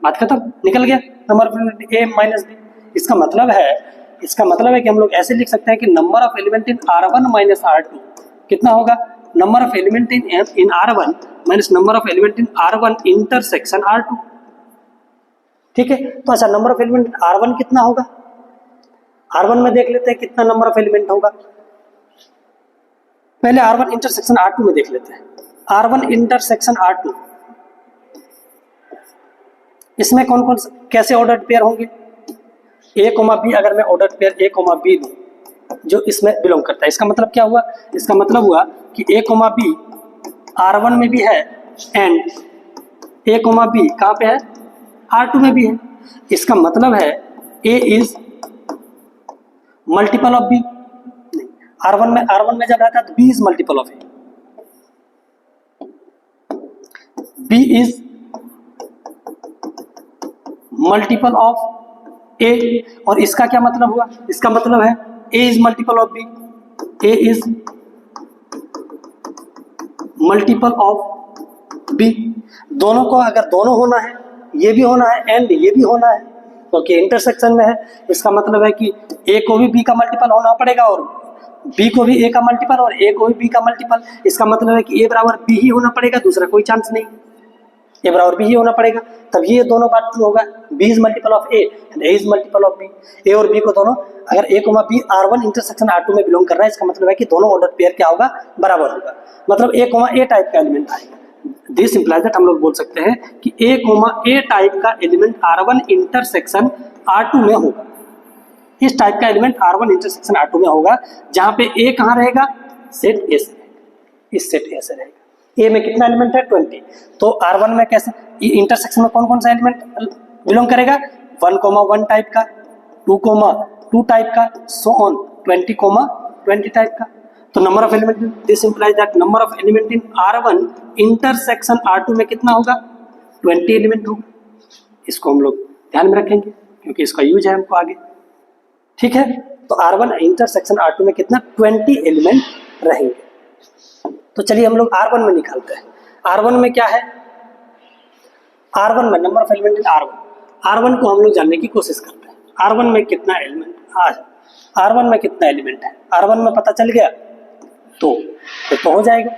बात खत्म, निकल गया number of element A minus B. इसका मतलब है कि हम लोग ऐसे लिख सकते हैं कि number of element in R1 minus R2 कितना होगा, number of element in R1 minus number of element in R1 intersection R2। ठीक है, तो अच्छा number of element in R1 कितना होगा, R1 में देख लेते हैं कितना नंबर ऑफ एलिमेंट होगा। पहले R1 इंटरसेक्शन R2 में देख लेते हैं। R1 इंटरसेक्शन R2, इसमें कौन कौन कैसे ऑर्डर्ड पेयर होंगे, ए कोमा बी। अगर मैं ordered pair A comma B लूं जो इसमें बिलोंग करता है, इसका मतलब क्या हुआ, इसका मतलब हुआ कि ए कोमा बी R1 में भी है एंड ए कोमा बी कहाँ पे है, R2 में भी है। इसका मतलब है A is multiple of B. R1 में जब रहता है तो B is multiple of A, B is multiple of A. और इसका क्या मतलब हुआ, इसका मतलब है A is multiple of B, A is multiple of B. दोनों को अगर दोनों होना है, ये भी होना है एंड ये भी होना है, क्योंकि इंटरसेक्शन में है। इसका मतलब है कि ए को भी बी का मल्टीपल होना पड़ेगा और बी को भी ए का मल्टीपल और ए को भी बी का मल्टीपल। इसका मतलब है कि ए बराबर बी ही होना पड़ेगा, दूसरा कोई चांस नहीं, ए बराबर बी ही होना पड़ेगा, तभी ये दोनों बात ट्रू होगा। B is multiple of A and A is multiple of B. A और बी को दोनों, अगर ए comma B R1 intersection R2 में बिलोंग कर रहा है, इसका मतलब है कि दोनों ऑर्डर पेयर क्या होगा, बराबर होगा, मतलब ए कोमा ए टाइप का एलिमेंट आएगा। दिस इंप्लाइज दैट हम लोग बोल सकते हैं कि ए कोमा ए टाइप का एलिमेंट R1 इंटरसेक्शन R2 में होगा। इस टाइप का एलिमेंट R1 इंटरसेक्शन R2 में होगा, जहां पे ए कहां रहेगा, सेट ए से, इस सेट ए से रहेगा। ए में कितना एलिमेंट है, 20। तो R1 में कैसे, इंटरसेक्शन में कौन कौन सा एलिमेंट बिलोंग करेगा, 1,1 टाइप का, 2,2 टाइप का, सो ऑन 20,20 टाइप का। तो number of element, this implies that number of element in R1 intersection R2 में कितना होगा, 20 एलिमेंट होगा। इसको हम लोग ध्यान में रखेंगे क्योंकि इसका यूज है हमको आगे। ठीक है, तो R1 इंटरसेक्शन R2 में कितना, 20 एलिमेंट रहेंगे। तो चलिए हम लोग R1 में निकालते हैं। R1 में क्या है, R1 में number of element in R1 को हम लोग जानने की कोशिश करते हैं। R1 में कितना एलिमेंट, R1 में कितना एलिमेंट है, R1 में पता चल गया तो हो जाएगा।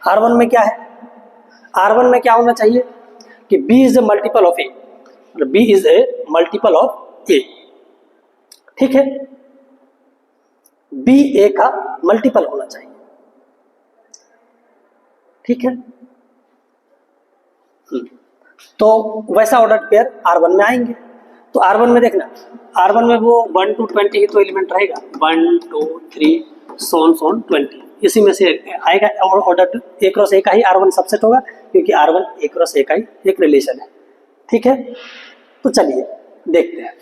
R1 में क्या है, R1 में क्या होना चाहिए कि B is a multiple of A, मतलब B is a multiple of A. ठीक है, B A का मल्टीपल होना चाहिए। ठीक है, तो वैसा ऑर्डर पेयर R1 में आएंगे। तो R1 में देखना, R1 में वो 1 to 20 ही तो एलिमेंट रहेगा, 1 2 3 सोन 20, इसी में से आएगा। और ऑर्डर ए क्रॉस ए का ही R1 सबसेट होगा, क्योंकि R1 ए क्रॉस ए का ही एक रिलेशन है। ठीक है, तो चलिए देखते हैं।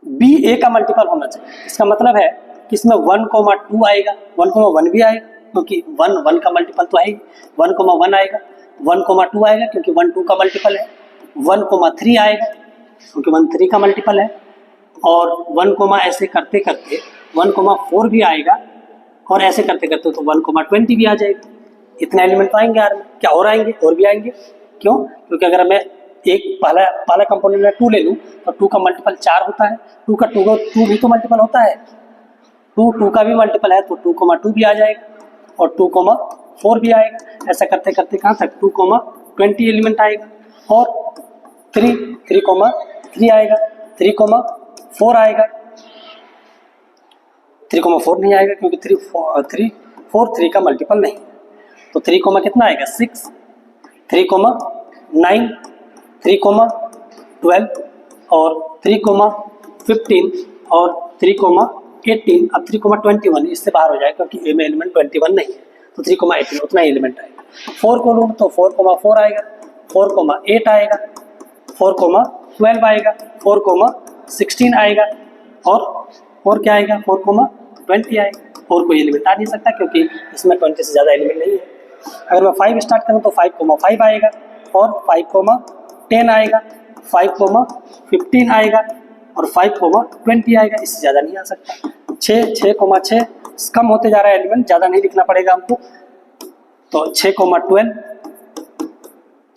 बी ए का मल्टीपल होना चाहिए, इसका मतलब है कि इसमें 1,2 आएगा, 1,1 भी आएगा, क्योंकि 1 का मल्टीपल तो है, 1,1 आएगा, 1,2 आएगा क्योंकि 1 2 का मल्टीपल है, 1,3 आएगा क्योंकि 1 3 का मल्टीपल है, और 1, ऐसे करते करते 1,4 भी आएगा, और ऐसे करते करते तो 1,20 भी आ जाएगा। इतने एलिमेंट तो आएंगे यार में, क्या और आएंगे, और भी आएंगे। क्यों, क्योंकि अगर मैं एक पहला कंपोनेंट में 2 ले लूँ तो 2 का मल्टीपल 4 होता है, 2 का 2 भी तो मल्टीपल होता है, 2 का भी मल्टीपल है, तो 2,2 भी आ जाएगा और 2,4 भी आएगा। ऐसा करते करते कहाँ तक 2,20 एलिमेंट आएगा, और 3 आएगा, 3,4 आएगा, 3,4 नहीं आएगा क्योंकि 3 का मल्टीपल नहीं, तो 3, कितना आएगा 6, 3, 9, 3,12 और 3,15 और 3,18। अब 3,21 इससे बाहर हो जाएगा क्योंकि ए में एलिमेंट 21 नहीं है, तो 3,18 उतना ही एलिमेंट आएगा। 4 को लूँ तो 4,4 आएगा, 4,8 आएगा, 4,12 आएगा, 4,16 आएगा और क्या आएगा, 4,20 आएगा। और कोई एलिमेंट आ नहीं सकता क्योंकि इसमें 20 से ज़्यादा एलिमेंट नहीं है। अगर मैं 5 स्टार्ट करूँ तो 5,5 आएगा और 5,10 आएगा, 5,15 आएगा और 5,20 आएगा। इससे ज़्यादा नहीं आ सकता। 6,6 कम होते जा रहा है एलिमेंट, ज़्यादा नहीं लिखना पड़ेगा हमको। तो 6,12,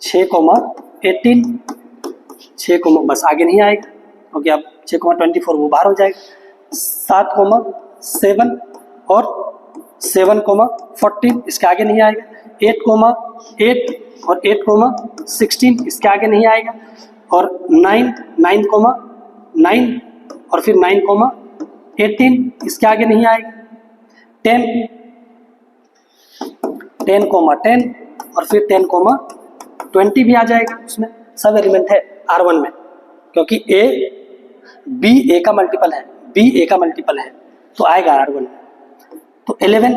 6,18, 6, बस आगे नहीं आएगा क्योंकि अब 6,24 वो बाहर हो जाएगा। 7,7 और 7,14 इसके आगे नहीं आएगा। 8,8 और 8,16 इसके आगे नहीं आएगा। और 9,9 और फिर 9,18 इसके आगे नहीं आएगा। 10,10 और फिर 10,20 भी आ जाएगा। उसमें सब एलिमेंट है R1 में, क्योंकि B A का मल्टीपल है, B A का मल्टीपल है तो आएगा R1 में। तो 11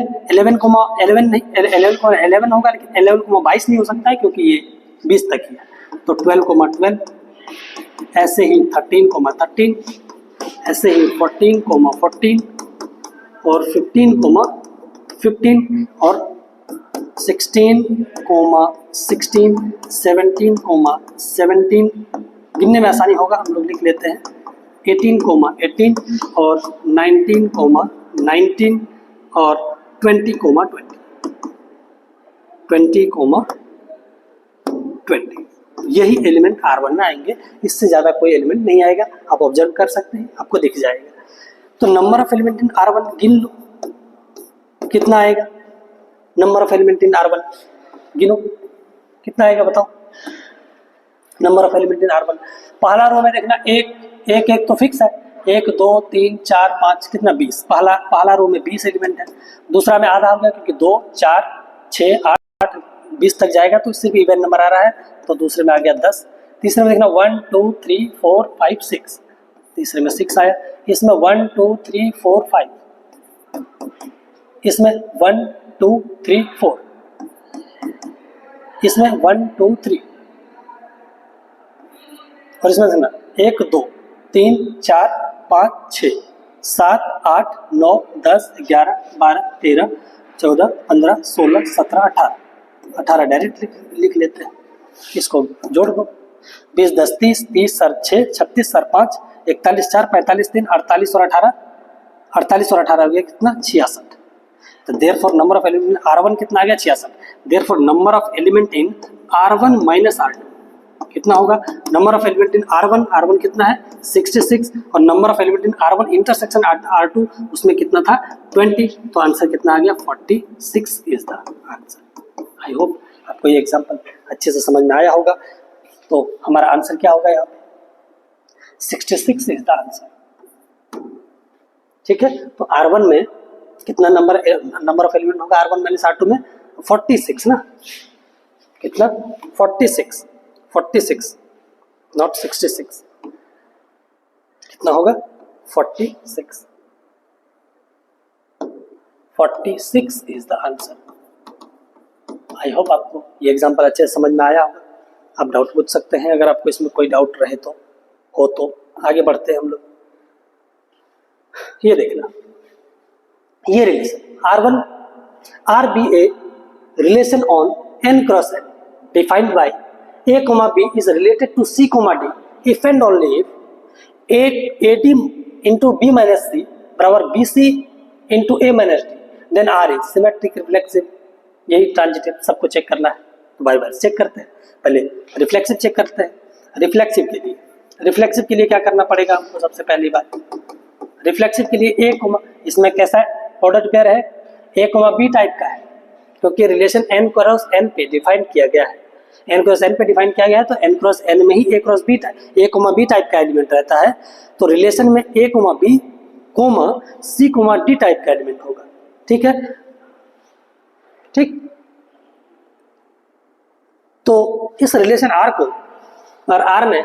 होगा, लेकिन 11,22 नहीं हो सकता है क्योंकि ये 20 तक ही है। तो 12,12, ऐसे ही 13,13, ऐसे ही 14,14 और 15,15 और 16,16, 17,17 गिनने में आसानी होगा, हम लोग लिख लेते हैं। 18,18 और 19,19 और 20,20, 20,20 यही एलिमेंट R1 में आएंगे। इससे ज़्यादा कोई एलिमेंट नहीं आएगा। आप ऑब्जर्व कर सकते हैं, आपको दिख जाएगा। तो number of element in R1 गिन लो, कितना आएगा। Number of element in R1 गिनो, कितना आएगा बताओ। Number of element in R1, पहला रो में देखना एक तो फिक्स है, 1 2 3 4 5 कितना 20। पहला रो में 20 एलिमेंट है। दूसरा में आधा हो गया क्योंकि 2 4 6 8 20 तक जाएगा तो इससे भी इवन नंबर आ रहा है, तो दूसरे में आ गया 10। तीसरे में देखना 1 2 3 4 5 6, तीसरे में 6 आया। इसमें 1 2 3 4 5, इसमें 1 2 3 4, इसमें 1 2 3 और इसमें देखना 1 2 3 4 5 6 7 8 9 10 11 12 13 14 15 16 17 18 डायरेक्ट लिख लेते हैं। इसको जोड़ दो, 20 10 30 30 सर 6 36 सर 5 41 4 45 3 48 और 18 हो गया कितना 66। तो therefore number of element R1 कितना आ गया 66। Therefore number of element in R1 minus R2 कितना होगा। Number of element in R1 कितना है 66 और number of element in R1 intersection R2 उसमें कितना था 20। तो आंसर कितना आ गया 46 is the answer. I hope आपको ये एग्जांपल अच्छे से समझ में आया होगा। तो हमारा आंसर क्या होगा यहाँ पे 66 इज द आंसर। ठीक है, तो R1 में कितना नंबर ऑफ एलिमेंट होगा R1 माइनस R2 में 46 ना, कितना 46 नॉट 66, कितना होगा 46 is the answer. I hope आपको ये एग्जांपल अच्छे से समझ में आया होगा। आप डाउट पूछ सकते हैं अगर आपको इसमें कोई डाउट रहे तो आगे बढ़ते हैं हम लोग। ये देखना, ये relation R1 RBA relation on n cross n defined by A, B is related to C, D if and only if AD into B minus C बराबर BC into A minus D then R is symmetric reflexive। यही transitive सबको check करना है, तो बार बार check करते हैं। पहले reflexive check करते हैं। रिफ्लेक्सिव के लिए क्या करना पड़ेगा हमको। सबसे पहली बात रिफ्लेक्सिव के लिए इसमें कैसा ऑर्डर पेयर है A, B टाइप का है, क्योंकि रिलेशन n क्रॉस n पे डिफाइन किया गया है। n क्रॉस n पे डिफाइन किया गया है तो n क्रॉस n में ही A क्रॉस B टाइप का एलिमेंट रहता है। तो रिलेशन में A, B, C, D type का एलिमेंट होगा। ठीक है, ठीक। तो इस रिलेशन आर को और आर में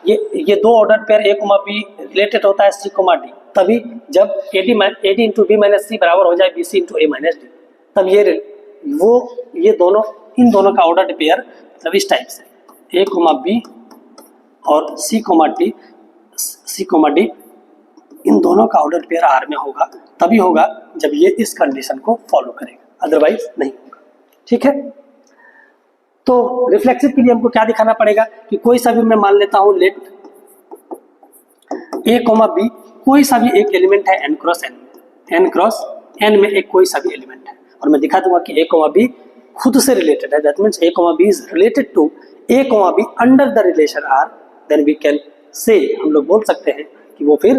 ये दो order pair A comma B related होता है सी कोमा डी, तभी जब AD into B minus C बराबर हो जाए BC into A minus D, तब ये दोनों इन दोनों का ऑर्डर पेयर मतलब इस टाइप से ए कोमा बी और सी कोमा डी इन दोनों का ऑर्डर पेयर आर में होगा, तभी होगा जब ये इस कंडीशन को फॉलो करेगा, अदरवाइज नहीं होगा। ठीक है, तो रिफ्लेक्सिव के लिए हमको क्या दिखाना पड़ेगा कि कोई सा भी मैं मान लेता हूं लेट ए कोमा बी कोई सा भी एक एलिमेंट है n क्रॉस n में एक कोई सा भी एलिमेंट है, और मैं दिखा दूंगा कि ए कोमा बी खुद से रिलेटेड है, that means A comma B is related to A comma B under the relation R, then we can say हम लोग बोल सकते हैं कि वो फिर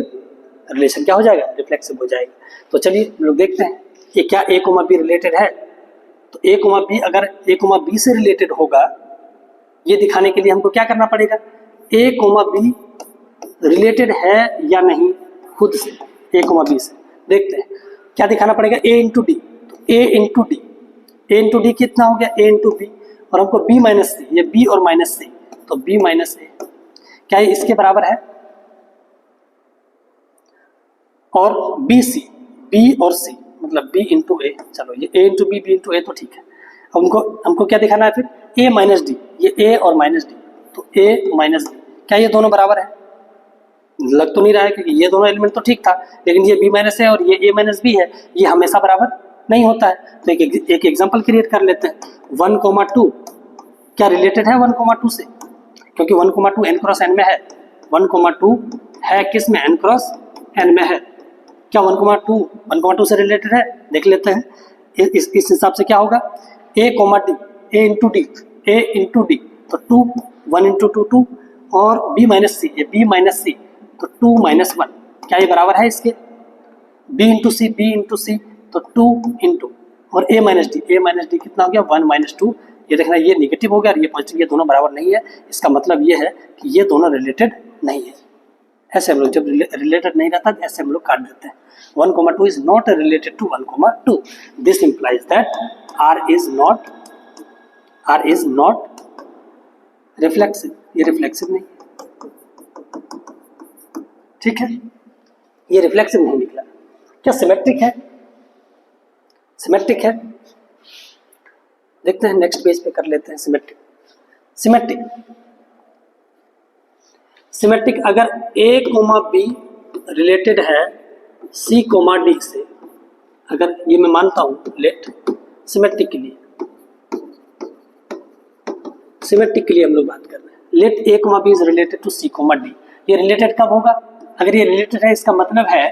रिलेशन क्या हो जाएगा, रिफ्लेक्सिव हो जाएगा। तो चलिए हम लोग देखते हैं कि क्या ए कोमा बी रिलेटेड है। तो ए कोमा बी अगर ए कोमा बी से रिलेटेड होगा, ये दिखाने के लिए हमको क्या करना पड़ेगा, ए कोमा बी रिलेटेड है या नहीं खुद से ए कोमा बी से। देखते हैं क्या दिखाना पड़ेगा, ए इंटू डी, तो ए इंटू डी कितना हो गया, ए इंटू बी, और हमको बी माइनस सी, ये बी और माइनस सी, तो बी माइनस ए क्या ये इसके बराबर है, और बी सी, बी और सी मतलब बी इंटू ए, चलो ये ए इंटू बी इंटू ए तो ठीक है। अब हमको क्या दिखाना है फिर, ए माइनस डी, ये ए और माइनस डी, तो ए माइनस डी, क्या ये दोनों बराबर है, लग तो नहीं रहा है क्योंकि ये दोनों एलिमेंट तो ठीक था, लेकिन ये बी माइनस है और ये ए माइनस बी है, ये हमेशा बराबर नहीं होता है। तो एक एग्जाम्पल क्रिएट कर लेते हैं, 1,2 क्या रिलेटेड है 1,2 से, क्योंकि 1,2 n क्रॉस n में है, 1,2 है किस में, n क्रॉस n में है, क्या 1,2 से रिलेटेड है, देख लेते हैं। इस हिसाब से क्या होगा, A comma D, A into D, तो 2, 1 इंटू 2 2, और बी माइनस सी, ये बी माइनस सी, तो 2 माइनस 1, क्या ये बराबर है इसके, बी इंटू सी, तो 2 इंटू, और ए माइनस डी कितना हो गया 1 माइनस 2, ये देखना ये निगेटिव हो गया और ये पॉजिटिव, ये दोनों बराबर नहीं है, इसका मतलब ये है कि ये दोनों रिलेटेड नहीं है। ऐसे हम लोग जब रिलेटेड नहीं रहता ऐसे हम लोग काट देते हैं। 1,2 is not related to 1,2, this implies that R is not reflexive, ये रिफ्लेक्सिव नहीं, ठीक है, ये रिफ्लेक्सिव नहीं निकला। क्या सिमेट्रिक है, सिमेट्रिक है, देखते हैं नेक्स्ट पेज पे कर लेते हैं। सिमेट्रिक अगर ए कोमा बी रिलेटेड है सी कोमा डी से, अगर ये मैं मानता हूं लेट सिमेट्रिक के लिए हम लोग बात कर रहे हैं, let A comma B is related to C comma D, ये रिलेटेड कब होगा, अगर ये रिलेटेड है इसका मतलब है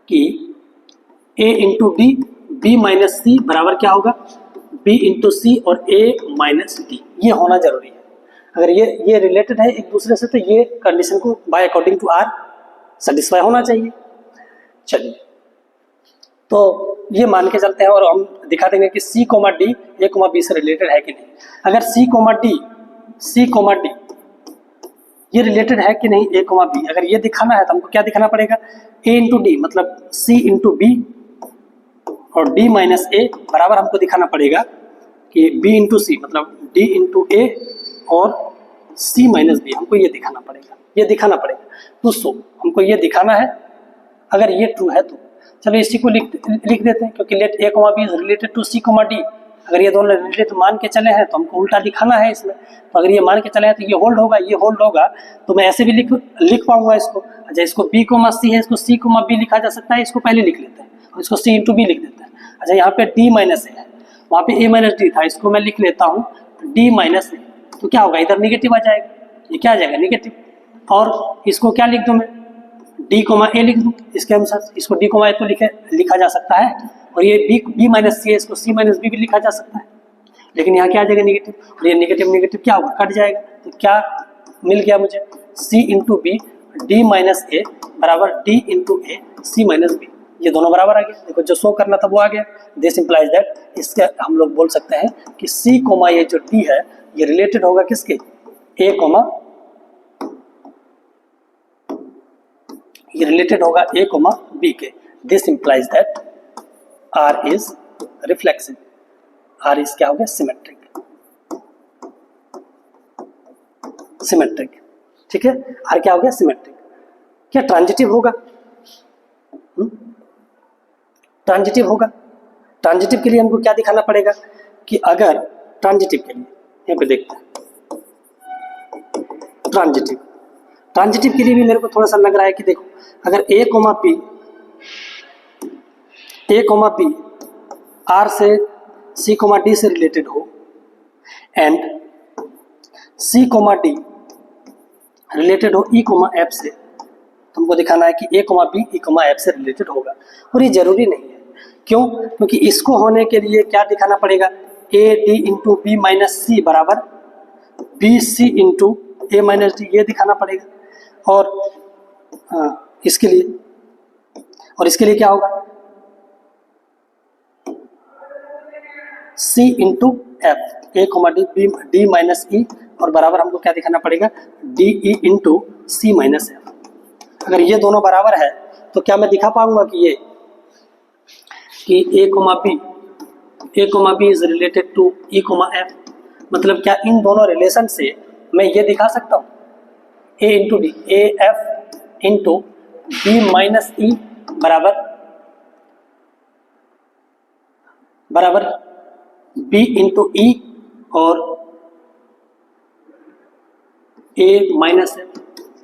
कि ए into D B minus C बराबर क्या होगा, बी इंटू सी और ए माइनस डी, ये होना जरूरी है। अगर ये रिलेटेड है एक दूसरे से तो ये कंडीशन को by according to R satisfy होना चाहिए। चलिए तो ये मान के चलते हैं और हम दिखा देंगे कि C comma D A comma B से रिलेटेड है कि नहीं। अगर सी कोमा डी ये रिलेटेड है कि नहीं ए कोमा बी, अगर ये दिखाना है तो हमको क्या दिखाना पड़ेगा, ए इंटू डी मतलब सी इंटू बी और डी माइनस ए बराबर हमको दिखाना पड़ेगा कि बी इंटू सी मतलब डी इंटू ए और सी माइनस बी, हमको ये दिखाना पड़ेगा। दोस्तों हमको ये दिखाना है, अगर ये ट्रू है तो चलो इसी को लिख देते हैं, क्योंकि let A comma B is related to C comma D, अगर ये दोनों रिलेटेड मान के चले हैं तो हमको उल्टा दिखाना है इसमें, तो अगर ये मान के चले हैं तो ये होल्ड होगा, तो मैं ऐसे भी लिख पाऊंगा इसको। अच्छा, इसको बी कोमा सी है, इसको सी कोमा बी लिखा जा सकता है, इसको पहले लिख लेते हैं और इसको सी इंटू बी लिख देते हैं। अच्छा, यहाँ पे डी माइनस ए है, वहाँ पे ए माइनस डी था, इसको मैं लिख लेता हूँ डी माइनस ए, तो क्या होगा इधर निगेटिव आ जाएगा, ये क्या आ जाएगा निगेटिव, और इसको क्या लिख दूँ मैं डी कोमा ए लिख दूँ, इसके अनुसार इसको डी कोमा ए तो लिखा जा सकता है, और ये बी माइनस सी है, इसको सी माइनस बी भी लिखा जा सकता है, लेकिन यहाँ क्या आ जाएगा निगेटिव, और ये निगेटिव क्या होगा कट जाएगा, तो क्या मिल गया मुझे सी इंटू बी डी माइनस ए बराबर डी इंटू ए सी माइनस बी, ये दोनों बराबर आ गया। देखो जो शो करना था वो आ गया, दिस इंप्लाइज दैट, इसके हम लोग बोल सकते हैं कि सी कोमा ये जो डी है ये रिलेटेड होगा किसके, ए कोमा, ये रिलेटेड होगा ए कोमा बी के। This implies that R is reflexive, R is क्या हो गया सिमेट्रिक। सिमेट्रिक, ठीक है। आर क्या हो गया? सिमेट्रिक। क्या ट्रांजिटिव होगा? ट्रांजिटिव होगा। ट्रांजिटिव के लिए हमको क्या दिखाना पड़ेगा कि अगर ट्रांजिटिव के लिए यहाँ पे देखते हैं, ट्रांजिटिव के लिए भी मेरे को थोड़ा सा लग रहा है कि देखो, अगर ए कोमा बी आर से सी कोमा डी से रिलेटेड हो and C comma D related हो ई कोमा एफ से, तो हमको दिखाना है कि A comma B E comma F से रिलेटेड होगा। और ये जरूरी नहीं है, क्यों? क्योंकि इसको होने के लिए क्या दिखाना पड़ेगा? A D into B minus C बराबर B C into A minus D, ये दिखाना पड़ेगा। और इसके लिए क्या होगा? C into F, A comma D B D minus E, और बराबर हमको क्या दिखाना पड़ेगा? D E into C minus F. अगर ये दोनों बराबर है तो क्या मैं दिखा पाऊंगा कि A comma B is related to E comma F? मतलब क्या इन दोनों रिलेशन से मैं ये दिखा सकता हूँ A into D, A F into B minus E बराबर बी इंटू ई और ए माइनस एफ।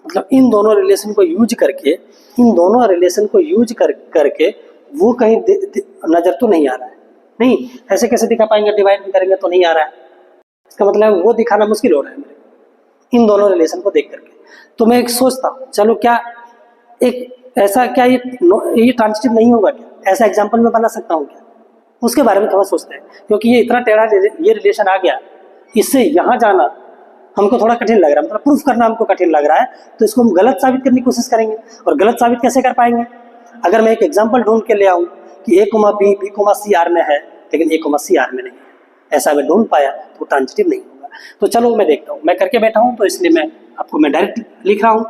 मतलब इन दोनों रिलेशन को यूज करके वो कहीं नजर तो नहीं आ रहा है, नहीं ऐसे कैसे दिखा पाएंगे? डिवाइड भी करेंगे तो नहीं आ रहा है, इसका मतलब वो दिखाना मुश्किल हो रहा है मेरे इन दोनों रिलेशन को देख करके। तो मैं एक सोचता हूँ, चलो क्या एक ऐसा क्या ये ट्रांजिटिव नहीं होगा क्या? ऐसा एग्जाम्पल मैं बना सकता हूँ क्या? उसके बारे में थोड़ा सोचते हैं, क्योंकि ये इतना टेढ़ा ये रिलेशन आ गया, इससे यहाँ जाना हमको थोड़ा कठिन लग रहा है, मतलब प्रूफ करना हमको कठिन लग रहा है। तो इसको हम गलत साबित करने की कोशिश करेंगे, और गलत साबित कैसे कर पाएंगे? अगर मैं एक एग्जाम्पल ढूंढ के ले आऊँ कि A comma B B comma C R में है, लेकिन ए कोमा सी आर में नहीं है, ऐसा मैं ढूंढ पाया तो ट्रांजिटिव नहीं होगा। तो चलो मैं देखता हूँ, मैं करके बैठा हूँ, तो इसलिए मैं डायरेक्ट लिख रहा हूँ,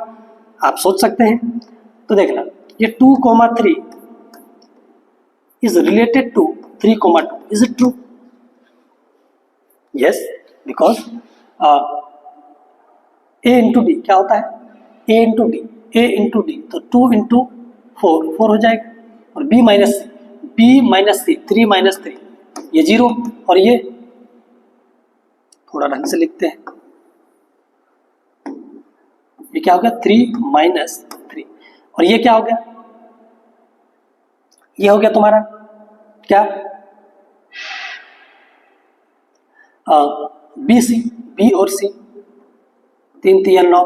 आप सोच सकते हैं। तो देखना, ये 2,3 is related to 3,2, is it true? Yes, because a into d क्या होता है? a into d, तो 2 into 4 हो जाएगा, और b माइनस c 3 माइनस 3 ये 0, और ये थोड़ा ढंग से लिखते हैं, ये क्या हो गया? 3 माइनस 3, और ये क्या हो गया? ये हो गया तुम्हारा क्या? बी सी, बी और सी 3 3 9,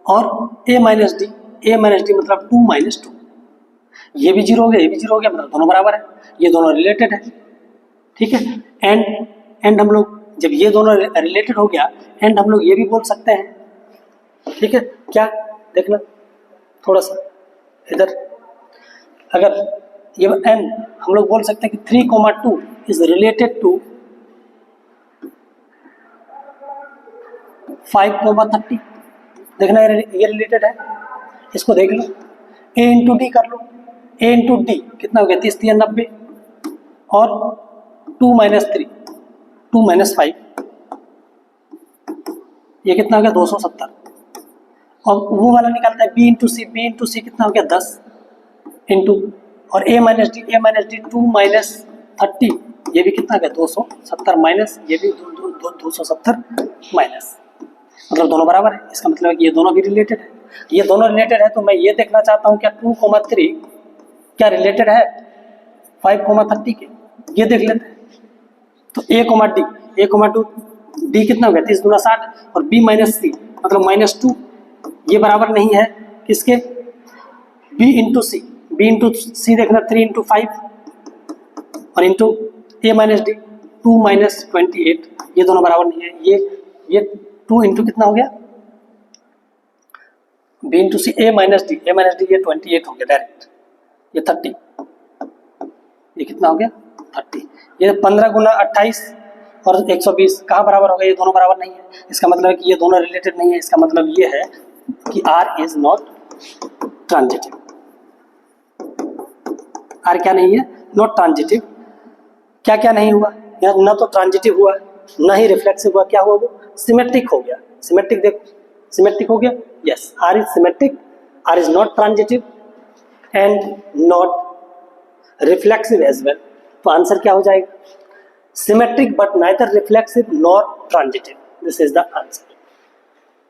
और ए माइनस डी मतलब 2 माइनस 2, ये भी 0 हो गया, ये भी 0 हो गया, मतलब दोनों बराबर है, ये दोनों रिलेटेड है, ठीक है। एंड हम लोग जब ये दोनों रिलेटेड हो गया, एंड हम लोग ये भी बोल सकते हैं, ठीक है। क्या? देखना थोड़ा सा इधर, अगर ये एंड हम लोग बोल सकते हैं कि 3,2 इज रिलेटेड टू 5,30। देखना ये रिलेटेड है, इसको देख लो, ए इंटू डी कर लो, ए इंटू डी कितना हो गया? 30 3 90, और 2 माइनस 3 2 माइनस 5, ये कितना हो गया? 270। और वो वाला निकालता है बी इंटू सी कितना हो गया? 10 इंटू, और ए माइनस डी 2 माइनस 30, ये भी कितना गया? 270 माइनस, ये भी 270 माइनस, मतलब दोनों बराबर है। इसका मतलब है कि ये दोनों भी रिलेटेड है, ये दोनों रिलेटेड है। तो मैं ये देखना चाहता हूँ क्या 2,3 क्या रिलेटेड है 5,30 के, ये देख लेते हैं। तो ए कोमा टू डी कितना हो गया? 30 दूना 60, और बी माइनस सी मतलब -2, ये बराबर नहीं है किसके? बी इंटू सी देखना 3 इंटू 5, और into A minus D 2 minus 28, ये दोनों बराबर नहीं है। ये 2 इंटू कितना हो गया? बी इंटू सी ए माइनस डी ये 28 हो गया डायरेक्ट, ये 30, ये कितना हो गया? 30, ये 15 गुना 28 और 120 कहाँ बराबर हो गया? ये दोनों बराबर नहीं है, इसका मतलब है कि ये दोनों रिलेटेड नहीं है। इसका मतलब ये है कि R is not transitive. R क्या नहीं है? Not transitive. क्या नहीं हुआ? न तो ट्रांजिटिव हुआ, न ही रिफ्लेक्सिव हुआ, क्या हुआ? वो सिमेट्रिक हो गया। सिमेट्रिक देखो, सिमेट्रिक हो गया, yes R is symmetric, R is not transitive and not reflexive as well. तो आंसर क्या हो जाएगा, symmetric but neither reflexive nor transitive, this is the answer.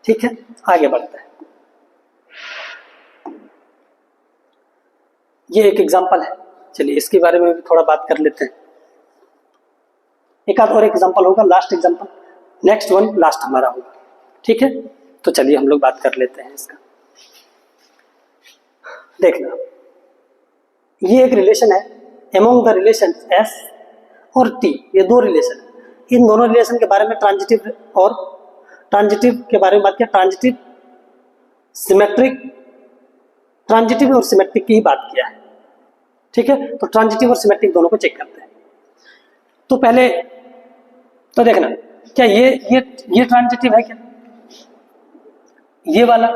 ठीक है, आगे बढ़ते हैं। ये एक एग्जांपल है, चलिए इसके बारे में भी थोड़ा बात कर लेते हैं। एक आध और एग्जांपल होगा, last example, next one last हमारा होगा। ठीक है, तो चलिए हम लोग बात कर लेते हैं इसका। देखना, ये एक रिलेशन है अमोंग द रिलेशन एस और टी, ये दो रिलेशन है। इन दोनों रिलेशन के बारे में ट्रांजिटिव और ट्रांजिटिव के बारे में बात किया, ट्रांजिटिव सिमेट्रिक, ट्रांजिटिव और सिमेट्रिक की ही बात किया है। ठीक है, तो ट्रांजिटिव और सिमेट्रिक दोनों को चेक करते हैं। तो पहले तो देखना, क्या ये ट्रांजिटिव है, क्या ये वाला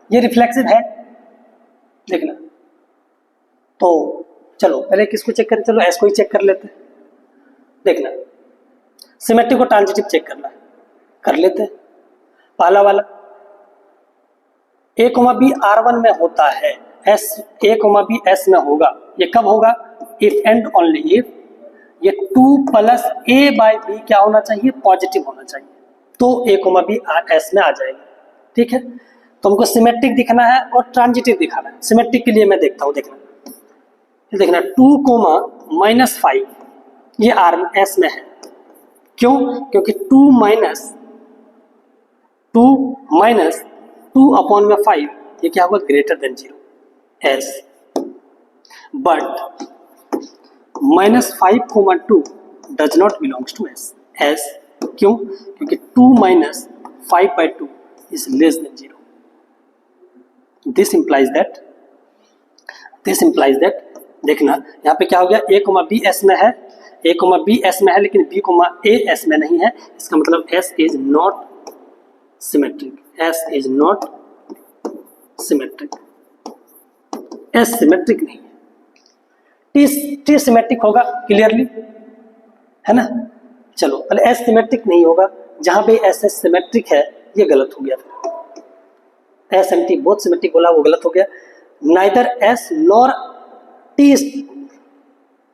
ये रिफ्लेक्सिव है, देखना। तो चलो पहले किसको चेक करें, चलो एस को ही चेक कर लेते हैं। देखना, सिमेट्रिक और ट्रांजिटिव चेक करना है, कर लेते हैं। पहला वाला ए कोमा बी R1 में होता है, S A comma B S में होगा, ये कब होगा, इफ एंड ओनली इफ ये 2 प्लस ए बाई बी क्या होना चाहिए, पॉजिटिव होना चाहिए, तो ए कोमा बी एस में आ जाएगा। ठीक है, तो हमको सिमेट्रिक दिखना है और ट्रांजिटिव दिखाना है। सिमेट्रिक के लिए मैं देखता हूं, देखना 2 कोमा -5 ये आर एस में है, क्यों, क्योंकि 2 माइनस 2/5 ये क्या होगा, greater than 0 S, but -5, 2 does not belongs to S, क्यों, क्योंकि 2 - 5/2 is less than 0. This implies that देखना यहाँ पे क्या हो गया, a, b s में है, a, b s में है लेकिन b, a s में नहीं है। इसका मतलब s is not symmetric, s is not symmetric, s symmetric नहीं है। t symmetric होगा क्लियरली, है ना। चलो पहले s symmetric नहीं होगा, जहां पे s symmetric है ये गलत हो गया, S and T both symmetric बोला, वो गलत हो गया। Neither S nor T is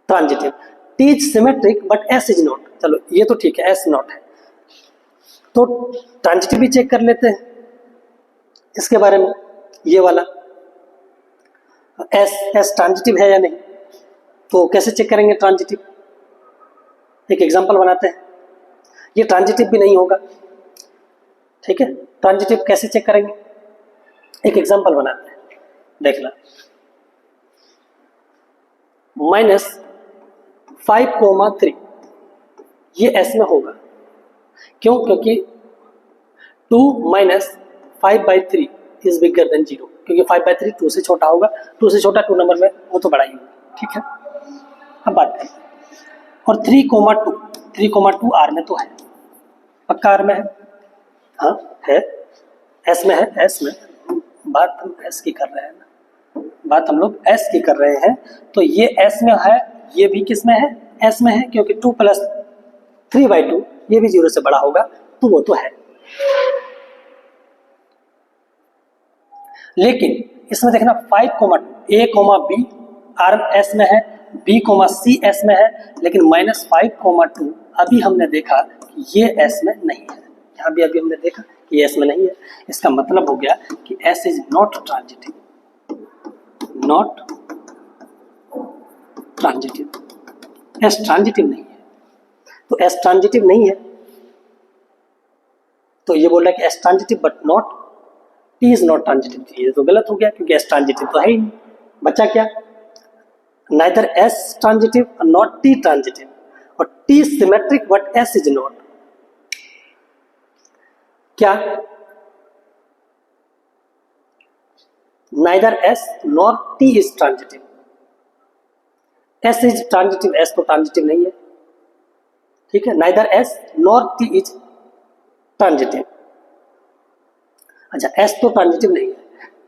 transitive, T is symmetric but S is not, चलो ये तो ठीक है, एस नॉट है, तो ट्रांजिटिव भी चेक कर लेते हैं इसके बारे में। ये वाला एस ट्रांजिटिव है या नहीं, तो कैसे चेक करेंगे ट्रांजिटिव, एक एग्जांपल बनाते हैं। ये ट्रांजिटिव भी नहीं होगा, ठीक है, ट्रांजिटिव कैसे चेक करेंगे, एक एग्जांपल बनाते हैं। देखना, -5, 3 ये एस में होगा, क्यों, क्योंकि 2 - 5/3 इज बिगर देन 0, क्योंकि 5/3 2 से छोटा होगा, 2 से छोटा 2 नंबर में वो तो बड़ा ही होगा। ठीक है, अब बात करते हैं। और 3,2 आर में तो है, पक्का आर में है, हाँ है, एस में है, एस में, बात हम एस की कर रहे हैं ना, बात हम लोग एस की कर रहे हैं, तो ये एस में है, ये भी किस में है, एस में है, क्योंकि 2 + 3/2 ये भी 0 से बड़ा होगा, तो वो तो है। लेकिन इसमें देखना 5, a, b आर एस में है, b, c एस में है, लेकिन -5, 2 अभी हमने देखा कि ये एस में नहीं है, यहाँ भी अभी हमने देखा कि एस में नहीं है। इसका मतलब हो गया कि S is not transitive, S transitive नहीं है। तो एस ट्रांजिटिव नहीं है, तो ये बोल रहा है कि S transitive but not T is not transitive, ये तो गलत हो गया, क्योंकि एस ट्रांजिटिव तो है ही नहीं। बचा क्या, नाइदर एस ट्रांजिटिव और नॉट टी ट्रांजिटिव, और T symmetric but S is not, क्या, neither S nor T is transitive, S is transitive, S तो ट्रांजिटिव नहीं है। ठीक है, neither S nor T is transitive, अच्छा एस तो ट्रांजिटिव नहीं है,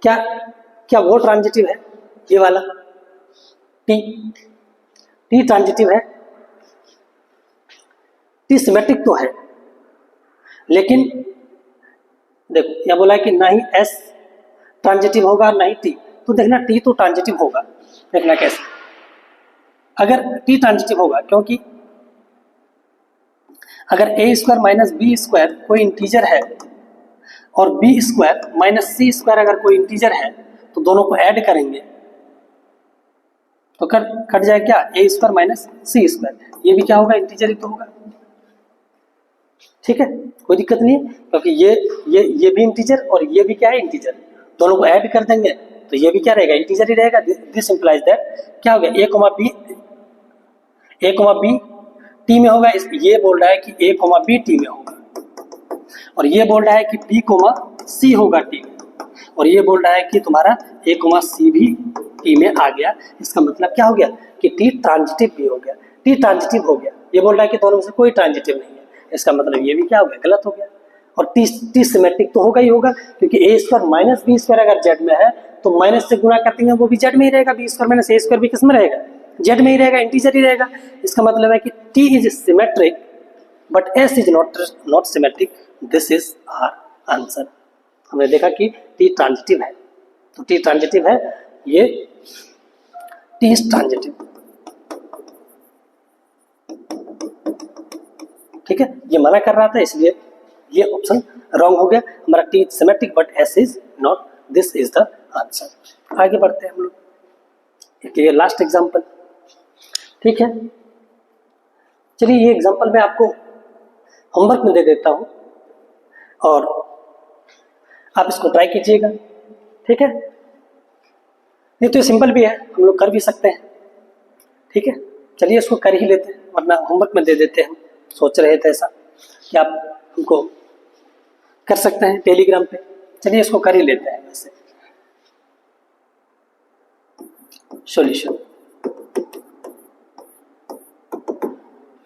क्या वो ट्रांजिटिव है, ये वाला टी ट्रांजिटिव है, टी सिमेट्रिक तो है, लेकिन देखो यहाँ बोला है कि ना ही एस ट्रांजिटिव होगा ना ही टी, तो देखना टी तो ट्रांजिटिव होगा। देखना कैसे, अगर टी ट्रांजिटिव होगा, क्योंकि अगर ए स्क्वायर माइनस बी स्क्वायर कोई इंटीजर है और बी स्क्वायर माइनस सी स्क्वायर अगर कोई इंटीजर है, तो दोनों को ऐड करेंगे तो कट जाए क्या, ए स्क्वायर माइनस सी स्क्वायर, ये भी क्या होगा, इंटीजर ही तो होगा। ठीक है, कोई दिक्कत नहीं है, क्योंकि ये भी इंटीजर और ये भी क्या है, इंटीजर, दोनों को ऐड कर देंगे तो ये भी क्या रहेगा, इंटीजर ही रहेगा। दिस इंप्लाइज दैट क्या हो गया, ए कोमा बी टी में होगा। ये बोल रहा है कि ए कोमा बी टी में होगा, और ये बोल रहा है कि बी कोमा सी होगा टी में, और ये बोल रहा है कि तुम्हारा ए कोमा सी भी टी में आ गया। इसका मतलब क्या हो गया कि टी ट्रांजिटिव भी हो गया, टी ट्रांजिटिव हो गया। ये बोल रहा है कि दोनों में से कोई ट्रांजिटिव नहीं है, इसका मतलब ये भी क्या हो गया, गलत हो गया। और टी सिमेट्रिक तो होगा ही होगा, क्योंकि ए स्क्वायर माइनस बी स्क्वायर अगर जेड में है तो माइनस से गुणा करते हैं वो भी जेड में ही रहेगा, बी स्क्वायर माइनस ए स्क्वायर भी किस में रहेगा, जेड में ही रहेगा, इंटीजर ही रहेगा। इसका मतलब है कि T is symmetric but S is not symmetric. This is our answer. हमने देखा कि टी ट्रांजिटिव है, तो टी ट्रांजिटिव है, ये टी इज ट्रांजिटिव। ठीक है, ये मना कर रहा था इसलिए ये ऑप्शन रॉन्ग हो गया हमारा, T is symmetric but S is not. This is the answer. आगे बढ़ते हैं हम लोग, ये लास्ट एग्जांपल। ठीक है, चलिए ये एग्जांपल मैं आपको होमवर्क में दे देता हूं और आप इसको ट्राई कीजिएगा। ठीक है, नहीं तो सिंपल भी है, हम लोग कर भी सकते हैं। ठीक है, चलिए इसको कर ही लेते हैं, वरना होमवर्क में दे देते हैं। हम सोच रहे थे ऐसा कि आप हमको कर सकते हैं टेलीग्राम पे, चलिए इसको कर ही लेते हैं। वैसे सॉल्यूशन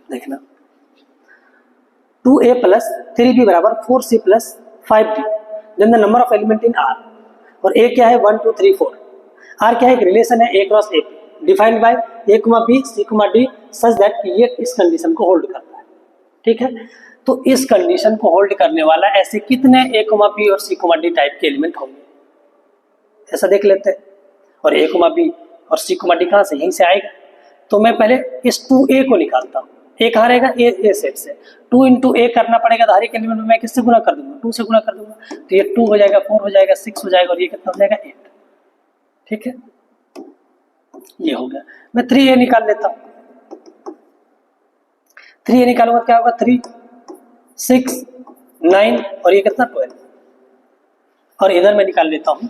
देखना, 2a प्लस 3b बराबर 4c plus 5d, then the number of element in R। और a क्या है, 1 2 3 4। R क्या है, एक रिलेशन है a cross a, defined by a b c d such that कि ये इस कंडीशन को होल्ड करता है। ठीक है, तो इस कंडीशन को होल्ड करने वाला ऐसे कितने a b और c d टाइप के एलिमेंट होंगे, ऐसा देख लेते हैं। और a b और c d कहाँ से, यहीं से आएगा। तो मैं पहले इस 2a को निकालता हूँ, a कहाँ रहेगा, a सेट से 2 इंटू ए करना पड़ेगा, तो हर एक एलिमेंट में मैं किससे गुना कर दूंगा, 2 से गुना कर दूंगा, तो ये 2 हो जाएगा, 4 हो जाएगा, 6 हो जाएगा, और ये कितना हो जाएगा, 8। ठीक है, ये हो गया। मैं 3a निकाल लेता हूँ, 3a निकालूंगा क्या होगा, 3 6 9 और ये कितना 12। और इधर मैं निकाल लेता हूँ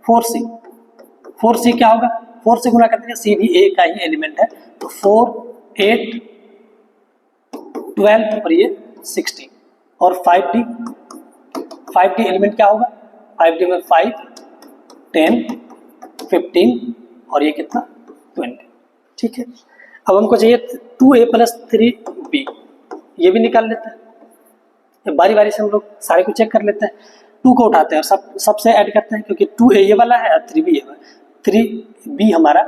4c, 4c क्या होगा, 4 से गुना कर देंगे, c भी a का ही एलिमेंट है, तो 4 8 12 और ये 16। और 5d एलिमेंट क्या होगा, 5d में 5 10 15 और ये कितना 20। ठीक है, अब हमको चाहिए 2a प्लस 3b, ये भी निकाल लेते हैं। बारी बारी से हम लोग सारे को चेक कर लेते हैं। 2 को उठाते हैं और सबसे ऐड करते हैं, क्योंकि 2a ये वाला है और 3b ये वाला, 3b हमारा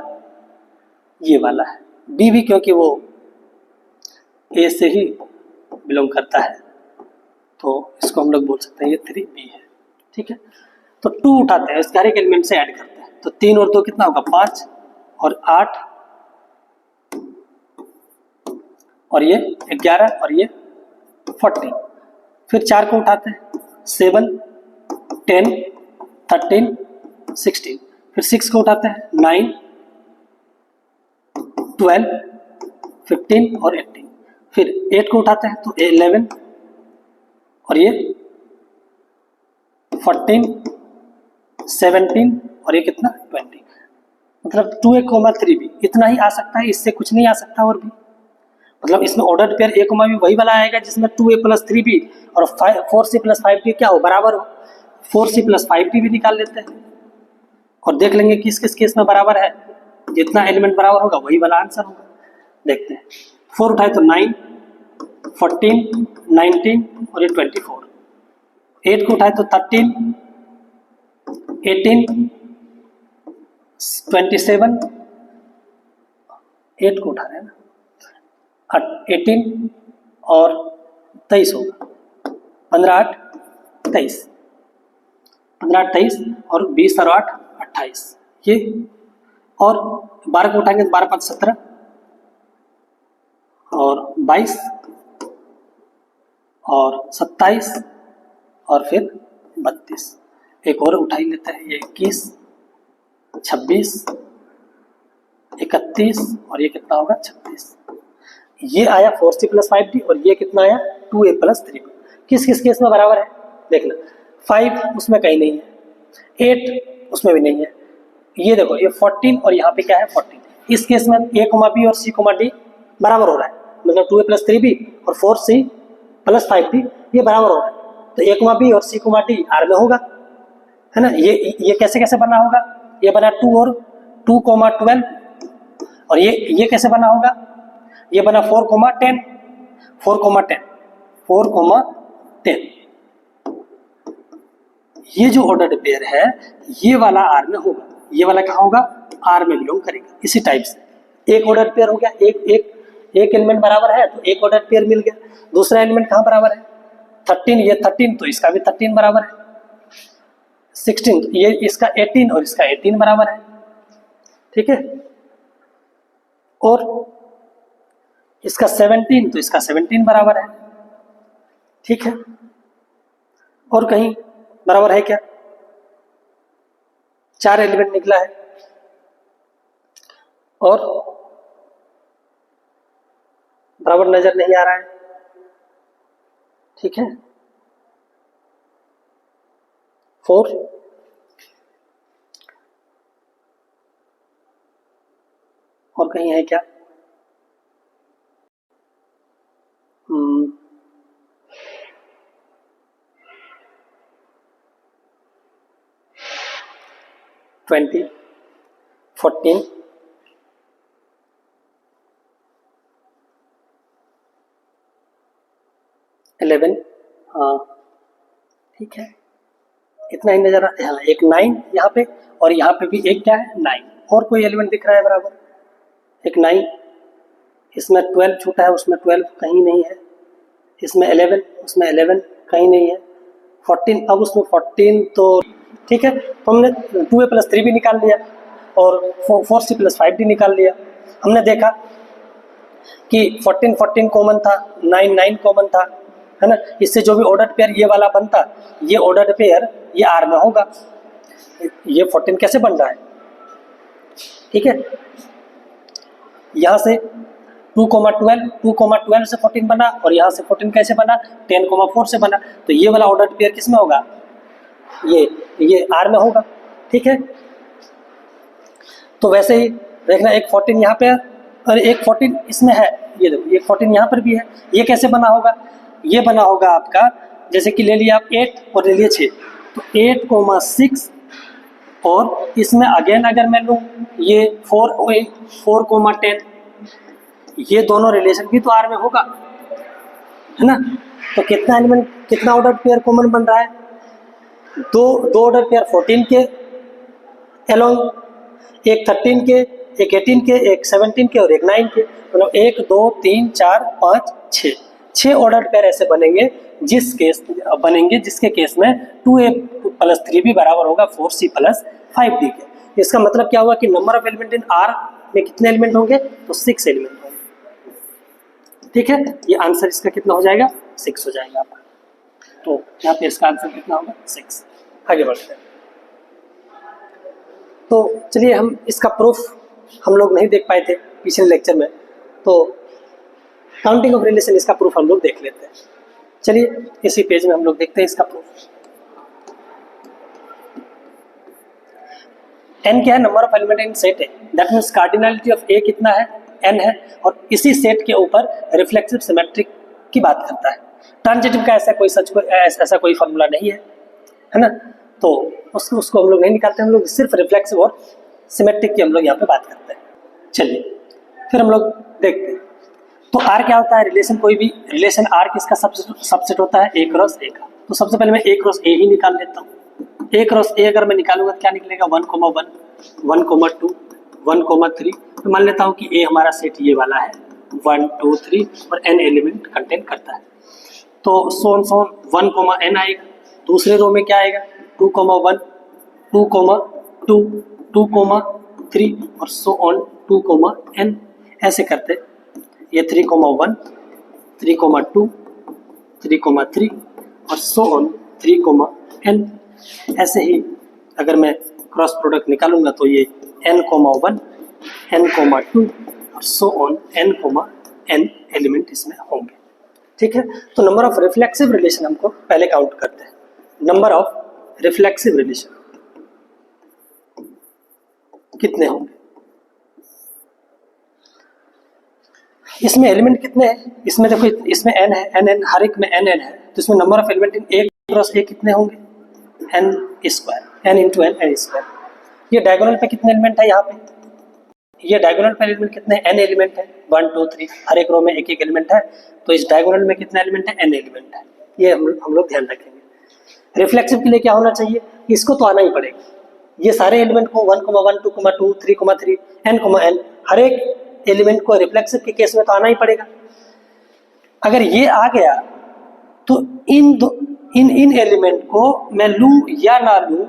ये वाला है, b भी क्योंकि वो a से ही बिलोंग करता है, तो इसको हम लोग बोल सकते हैं ये 3b है। ठीक है, तो 2 उठाते हैं, इसके हर एक एलिमेंट से ऐड करते हैं, तो 3 और 2 कितना होगा, 5 और 8 और ये 11 और ये 40। फिर 4 को उठाते हैं, 7 10 13 16। फिर 6 को उठाते हैं, 9 12 15 और 18। फिर 8 को उठाते हैं तो 11 और ये 14 17 और ये कितना 20। मतलब 2a, 3b इतना ही आ सकता है, इससे कुछ नहीं आ सकता। और भी मतलब इसमें ऑर्डर पेयर a, भी वही वाला आएगा जिसमें 2a प्लस 3b और 4c प्लस 5d क्या हो, बराबर हो। 4c प्लस 5d भी निकाल लेते हैं और देख लेंगे किस किस केस में बराबर है। जितना एलिमेंट बराबर होगा वही वाला आंसर होगा। देखते हैं, 4 उठाए तो 9 14 19 और ये 24। 8 को उठाए तो 13 18 27। 8 को उठा रहे हैं ना, 18 और 23 होगा, 15 8 23। 15 28 और 20 और 8 28 ये, और 12 को उठाएंगे तो 12 5 17 और 22 और 27 और फिर 32। एक और उठाई लेते हैं, ये 21 26 31 और ये कितना होगा 36। ये आया 4c + 5d और ये कितना आया 2a + 3b। किस किस केस में बराबर है देखना, 5 उसमें कहीं नहीं है, 8 उसमें भी नहीं है, ये देखो ये 14 और यहाँ पे क्या है 14। इस केस में a, b और c, d बराबर हो रहा है, मतलब 2a + 3b और 4c + 5d ये बराबर हो रहा है, तो a, b और c, d r में होगा, है ना। ये कैसे कैसे बना होगा, ये बना 2 और 2, 12 और ये कैसे बना होगा, ये बना 4, 10 4, 10 4, 10। ये जो ऑर्डर्ड पेयर है ये वाला आर में होगा, ये वाला कहाँ होगा आर में बिलोंग करेगा। इसी टाइप से एक ऑर्डर्ड पेयर हो गया, एक एलिमेंट बराबर है तो एक ऑर्डर्ड पेयर मिल गया। दूसरा एलिमेंट कहाँ बराबर है 13, ये 13 तो इसका भी 13 बराबर है, 16 तो ये इसका 18 और इसका 18 बराबर है, ठीक है। और इसका 17 तो इसका 17 बराबर है, ठीक है। और कहीं बराबर है क्या, 4 एलिमेंट निकला है और बराबर नजर नहीं आ रहा है, ठीक है। 4 और कहीं है क्या, 20 14 11, हाँ ठीक है, इतना ही नजर आता है। एक 9 यहाँ पे और यहाँ पे भी एक क्या है 9, और कोई एलिमेंट दिख रहा है बराबर, एक 9, इसमें 12 छूटा है, उसमें 12 कहीं नहीं है, इसमें 11, उसमें 11 कहीं नहीं है, 14 अब उसमें 14 तो ठीक है। तो हमने 2a + 3b निकाल लिया और 4c + 5d निकाल लिया। हमने देखा कि 14 14 कॉमन था, 9 9 कॉमन था, है ना। इससे जो भी ऑर्डर्ड पेयर ये वाला बनता, ये ऑर्डर्ड पेयर ये आर में होगा। ये 14 कैसे बन रहा है, ठीक है, यहाँ से 2, 12 से 14 बना और यहाँ से 14 कैसे बना 10, 4 से बना, तो ये वाला ऑर्डर्ड पेयर किस में होगा, ये आर में होगा, ठीक है। तो वैसे ही देखना एक 14 यहाँ पे और एक 14 इसमें है, ये देखो ये 14 यहाँ पर भी है, ये कैसे बना होगा, ये बना होगा आपका जैसे कि ले लिया आप 8 और ले लिए 6, तो 8, 6 और इसमें अगेन अगर मैं लूँ ये 4, 10, ये दोनों रिलेशन भी तो आर में होगा, है ना। तो कितना एलिमेंट कितना ऑर्डर पेयर कॉमन बन रहा है, दो ऑर्डर पेयर 14 के एलोंग, एक 13 के, एक 18 के, एक 17 के और एक 9 के, मतलब 1 2 3 4 5 6 ऑर्डर पेयर ऐसे बनेंगे जिसके केस में 2a + 3b बराबर होगा 4c + 5d के। इसका मतलब क्या हुआ कि number of element in are में कितने एलिमेंट होंगे, तो 6 एलिमेंट होंगे, ठीक है। ये आंसर इसका कितना हो जाएगा 6 हो जाएगा आपका, तो यहाँ पे इसका आंसर कितना होगा 6। आगे बढ़ते हैं, तो चलिए हम इसका प्रूफ हम लोग नहीं देख पाए थे पिछले लेक्चर में, तो काउंटिंग ऑफ रिलेशन इसका प्रूफ हम लोग देख लेते हैं। चलिए इसी पेज में हम लोग देखते हैं इसका प्रूफ। n क्या है, number of element in set है, that means cardinality of a कितना है n है, और इसी सेट के ऊपर रिफ्लेक्सिव सिमेट्रिक की बात करता है। ट्रांजिटिव का ऐसा कोई फॉर्मूला नहीं है ना, तो उसको हम लोग नहीं निकालते, हम लोग सिर्फ रिफ्लेक्सिव और सिमेट्रिक की हम लोग यहाँ पे बात करते हैं। चलिए फिर हम लोग देखते हैं, तो R क्या होता है, रिलेशन कोई भी रिलेशन R किसका सबसेट होता है, A क्रॉस A का। तो सबसे पहले मैं A क्रॉस A ही निकाल लेता हूँ। A क्रॉस A अगर मैं निकालूंगा तो क्या निकलेगा 1, 1, 1, 2, 1, 3। तो मान लेता हूँ कि A हमारा सेट ये वाला है 1, 2, 3 और n एलिमेंट कंटेन करता है, तो सोन 1, n आएगा। दूसरे रो में क्या आएगा 2,1, 2,2, 2,3 और सो ऑन 2,n ऐसे करते। ये 3,1, 3,2, 3,3 और सो ऑन 3,n। ऐसे ही अगर मैं क्रॉस प्रोडक्ट निकालूंगा तो ये n,1, n,2 और सो ऑन n,n एलिमेंट इसमें होंगे। ठीक है, तो नंबर ऑफ रिफ्लेक्सिव रिलेशन हमको पहले काउंट करते हैं। नंबर ऑफ रिफ्लेक्सिव रिलेशन कितने होंगे? इसमें एलिमेंट कितने हैं? इसमें देखो, इसमें n है, n हर एक में n है, तो इसमें number of element in a cross a कितने होंगे? n square, n into n square. ये डायगोनल पे कितने एलिमेंट है? यहाँ पे ये डायगोनल पे एलिमेंट कितने? n एलिमेंट है, 1 2 3, हर एक रो में एक एक एलिमेंट है, तो इस डायगोनल में कितने एलिमेंट है? n एलिमेंट है। ये हम लोग ध्यान रखेंगे। रिफ्लेक्सिव के लिए क्या होना चाहिए? इसको तो आना ही पड़ेगा, ये सारे एलिमेंट को 1,1, 2,2, 3,3, n,n हर एक एलिमेंट को रिफ्लेक्सिव के केस में तो आना ही पड़ेगा। अगर ये आ गया तो इन एलिमेंट को मैं लूं या ना लूं,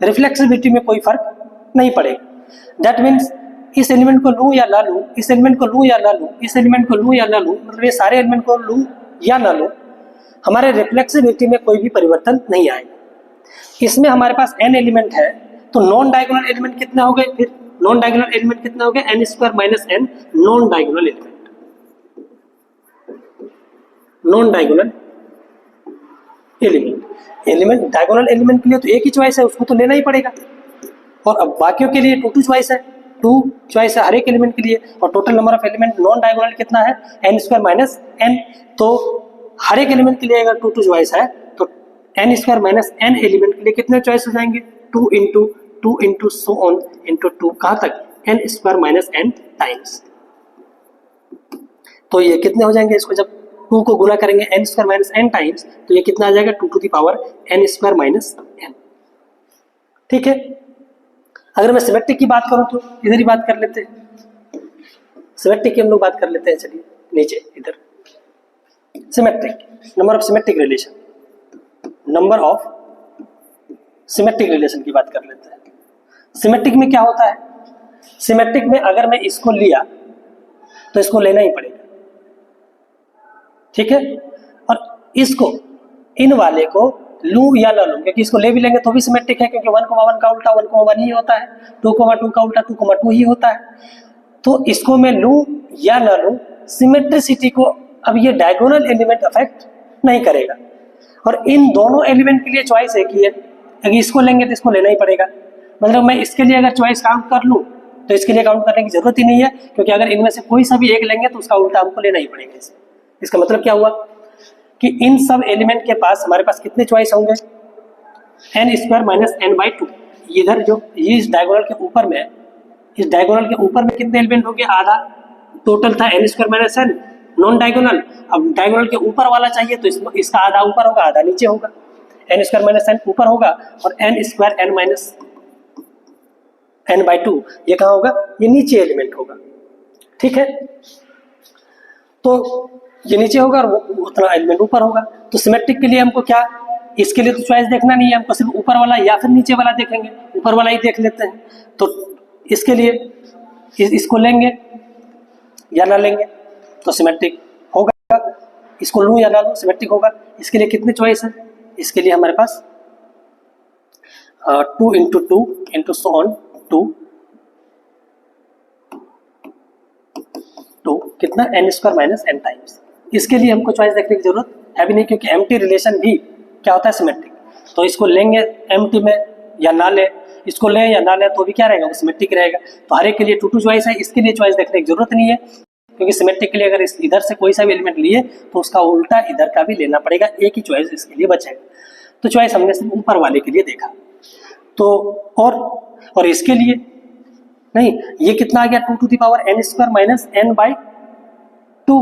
रिफ्लेक्सिविटी में कोई फर्क नहीं पड़ेगा। दैट मीन्स इस एलिमेंट को लूं या ना लूं, इस एलिमेंट को लूं या ना लूं, इस एलिमेंट को लूं या ना लूं, मतलब ये सारे एलिमेंट को लूं या ना लूं, हमारे रिफ्लेक्सिविटी में कोई भी परिवर्तन नहीं आएगा। इसमें हमारे पास n एलिमेंट है, तो नॉन डायगोनल एलिमेंट कितने हो गए? फिर नॉन डायगोनल एलिमेंट कितने हो गए? n square minus n non diagonal element. Non diagonal element diagonal element के लिए तो एक ही चॉइस है, उसको तो लेना ही पड़ेगा। और अब बाकियों के लिए 2 चॉइस है, 2 चॉइस है हर एक एलिमेंट के लिए, और total number of element non diagonal कितना है? n square minus n। तो हर एक एलिमेंट के लिए अगर 2 चॉइस है तो n square minus n element के लिए कितने चॉइस हो जाएंगे? 2 इंटू सो ऑन इंटू 2, कहाँ तक? n square minus n times. तो ये कितने हो जाएंगे? इसको जब 2 को गुना करेंगे n square minus n times, तो ये कितना आ जाएगा? 2 to the power n square minus n। ठीक है, अगर मैं सिमेट्रिक की बात करूं तो इधर ही बात कर लेते हैं। सिमेट्रिक की हम लोग बात कर लेते हैं, चलिए नीचे इधर। Symmetric, number of symmetric relation, number of symmetric relation की बात कर लेते हैं। सिमेट्रिक में क्या होता है? सिमेट्रिक में अगर मैं इसको लिया तो इसको लेना ही पड़ेगा, ठीक है, और इसको इन वाले को लूं या ना लूं, क्योंकि इसको ले भी लेंगे तो भी सिमेट्रिक है, क्योंकि 1,1 का उल्टा 1,1 ही होता है, 2,2 का उल्टा 2,2 ही होता है। तो इसको मैं लूं या ना लूं, सिमेट्रिसिटी को अब ये डायगोनल एलिमेंट अफेक्ट नहीं करेगा। और इन दोनों एलिमेंट के लिए चॉइस एक ही है, अगर इसको लेंगे तो इसको लेना ही पड़ेगा। मतलब मैं इसके लिए अगर चॉइस काउंट कर लूं तो इसके लिए काउंट करने की जरूरत ही नहीं है, क्योंकि अगर इनमें से कोई सा भी एक लेंगे तो उसका उल्टा हमको लेना ही पड़ेगा। इसका मतलब क्या हुआ कि इन सब एलिमेंट के पास हमारे पास कितने चॉइस होंगे? n square minus n/2। इधर जो ये इस डायगोनल के ऊपर में, इस डायगोनल के ऊपर में कितने एलिमेंट हो गए? आधा। टोटल था n square minus n non diagonal. अब डायगोनल के ऊपर वाला चाहिए तो इसका आधा ऊपर होगा, आधा नीचे होगा। n स्क्वायर माइनस n ऊपर होगा और n square n minus n/2 ये कहाँ होगा? ये नीचे एलिमेंट होगा। ठीक है, तो ये नीचे होगा और उतना एलिमेंट ऊपर होगा। तो सिमेट्रिक के लिए हमको क्या, इसके लिए तो चॉइस देखना नहीं है, हमको सिर्फ ऊपर वाला या फिर नीचे वाला देखेंगे। ऊपर वाला ही देख लेते हैं। तो इसके लिए इसको लेंगे या ना लेंगे तो सिमेट्रिक होगा, इसको लूं या ना लूं सिमेट्रिक होगा। इसके लिए कितने चॉइस है? इसके लिए हमारे पास 2 इंटू 2 इंटू सो ऑन 2 कितना? n square minus n times. इसके लिए हमको चॉइस देखने की जरूरत है भी नहीं, क्योंकि एम्प्टी रिलेशन भी क्या होता है? सिमेट्रिक। तो इसको लेंगे एम्प्टी में या ना ले, इसको ले या ना ले तो भी क्या रहेगा? वो सिमेट्रिक रहेगा। तो हर एक के लिए 2 चॉइस है, इसके लिए चॉइस देखने की जरूरत नहीं है, क्योंकि सिमेट्रिक के लिए अगर इधर से कोई सा भी एलिमेंट लिए तो उसका उल्टा इधर का भी लेना पड़ेगा, एक ही चॉइस इसके लिए बचेगा। तो चॉइस हमने सिर्फ ऊपर वाले के लिए देखा। तो और इसके लिए नहीं, ये कितना आ गया? 2 to the power n square minus n/2,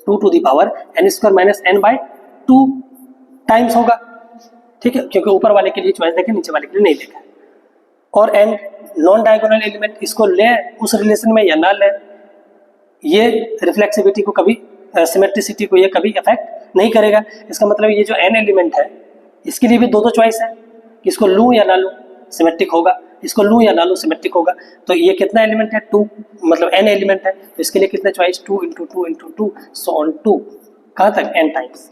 2 to the power n square minus n/2 times होगा। ठीक है, क्योंकि ऊपर वाले के लिए चॉइस देखे, नीचे वाले के लिए नहीं देखा। और n नॉन डायगोनल एलिमेंट, इसको ले उस रिलेशन में या ना ले, ये रिफ्लेक्सिविटी को कभी, सिमेट्रिसिटी को ये कभी अफेक्ट नहीं करेगा। इसका मतलब ये जो n एलिमेंट है इसके लिए भी दो चॉइस है कि इसको लूँ या ना लूँ, सिमेट्रिक होगा, इसको लूँ या ना लूँ, सिमेट्रिक होगा। तो ये कितना एलिमेंट है, 2, मतलब n एलिमेंट है, तो इसके लिए कितने चॉइस, 2 × 2 × 2 सो ऑन 2, कहाँ तक, n टाइम्स,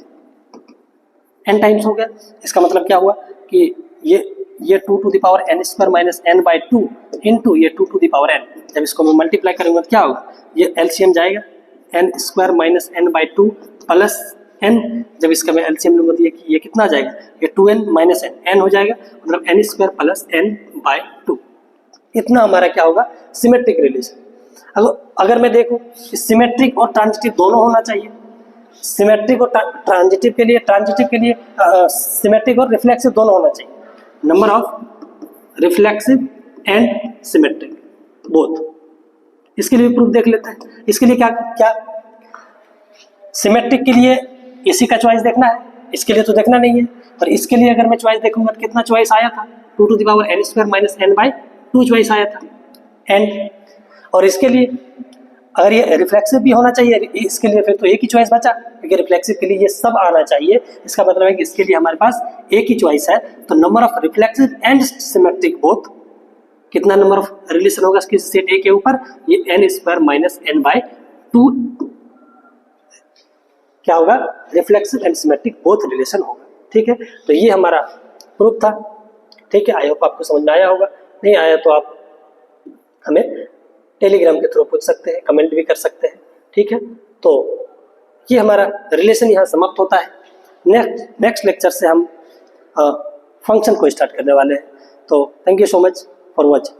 n टाइम्स हो गया। इसका मतलब क्या हुआ कि ये 2 to the power n² minus n by 2 into ये 2 टू द पावर n, जब इसको मैं मल्टीप्लाई करूँगा तो क्या होगा, ये एलसीएम जाएगा n² minus n by 2 plus n, जब इसका मैं एलसीएम लूँगा तो ये कितना आ जाएगा, ये 2n माइनस n हो जाएगा, मतलब n² प्लस n बाई 2। इतना हमारा क्या होगा, सिमेट्रिक रिलेशन। अगर मैं देखूँ सिमेट्रिक और ट्रांजिटिव दोनों होना चाहिए, सिमेट्रिक और ट्रांजिटिव के लिए सिमेट्रिक और रिफ्लेक्सिव दोनों होना चाहिए, number of reflexive and symmetric both. इसके लिए प्रूफ देख लेते हैं। इसके लिए क्या सिमेट्रिक के लिए इसी का चॉइस देखना है, इसके लिए तो देखना नहीं है, पर इसके लिए अगर मैं चॉइस देखूंगा तो कितना चॉइस आया था, 2 to the power n² minus n by 2 choice आया था n। और इसके लिए अगर ये रिफ्लेक्सिव भी होना चाहिए, इसके लिए फिर तो एक ही चॉइस बचा, क्योंकि रिफ्लेक्सिव के लिए ये सब आना चाहिए। इसका मतलब है कि इसके लिए हमारे पास एक ही चॉइस है, तो number of reflexive and symmetric both, कितना नंबर ऑफ रिलेशन होगा इसके सेट ए के ऊपर, ये n² माइनस n बाई 2 क्या होगा, reflexive and symmetric both relation होगा। ठीक है, तो ये हमारा प्रूफ था। ठीक है, आई होप आपको समझ में आया होगा, नहीं आया तो आप हमें टेलीग्राम के थ्रू पूछ सकते हैं, कमेंट भी कर सकते हैं। ठीक है, तो ये हमारा रिलेशन यहाँ समाप्त होता है। नेक्स्ट लेक्चर से हम फंक्शन को स्टार्ट करने वाले हैं। तो thank you so much for watching.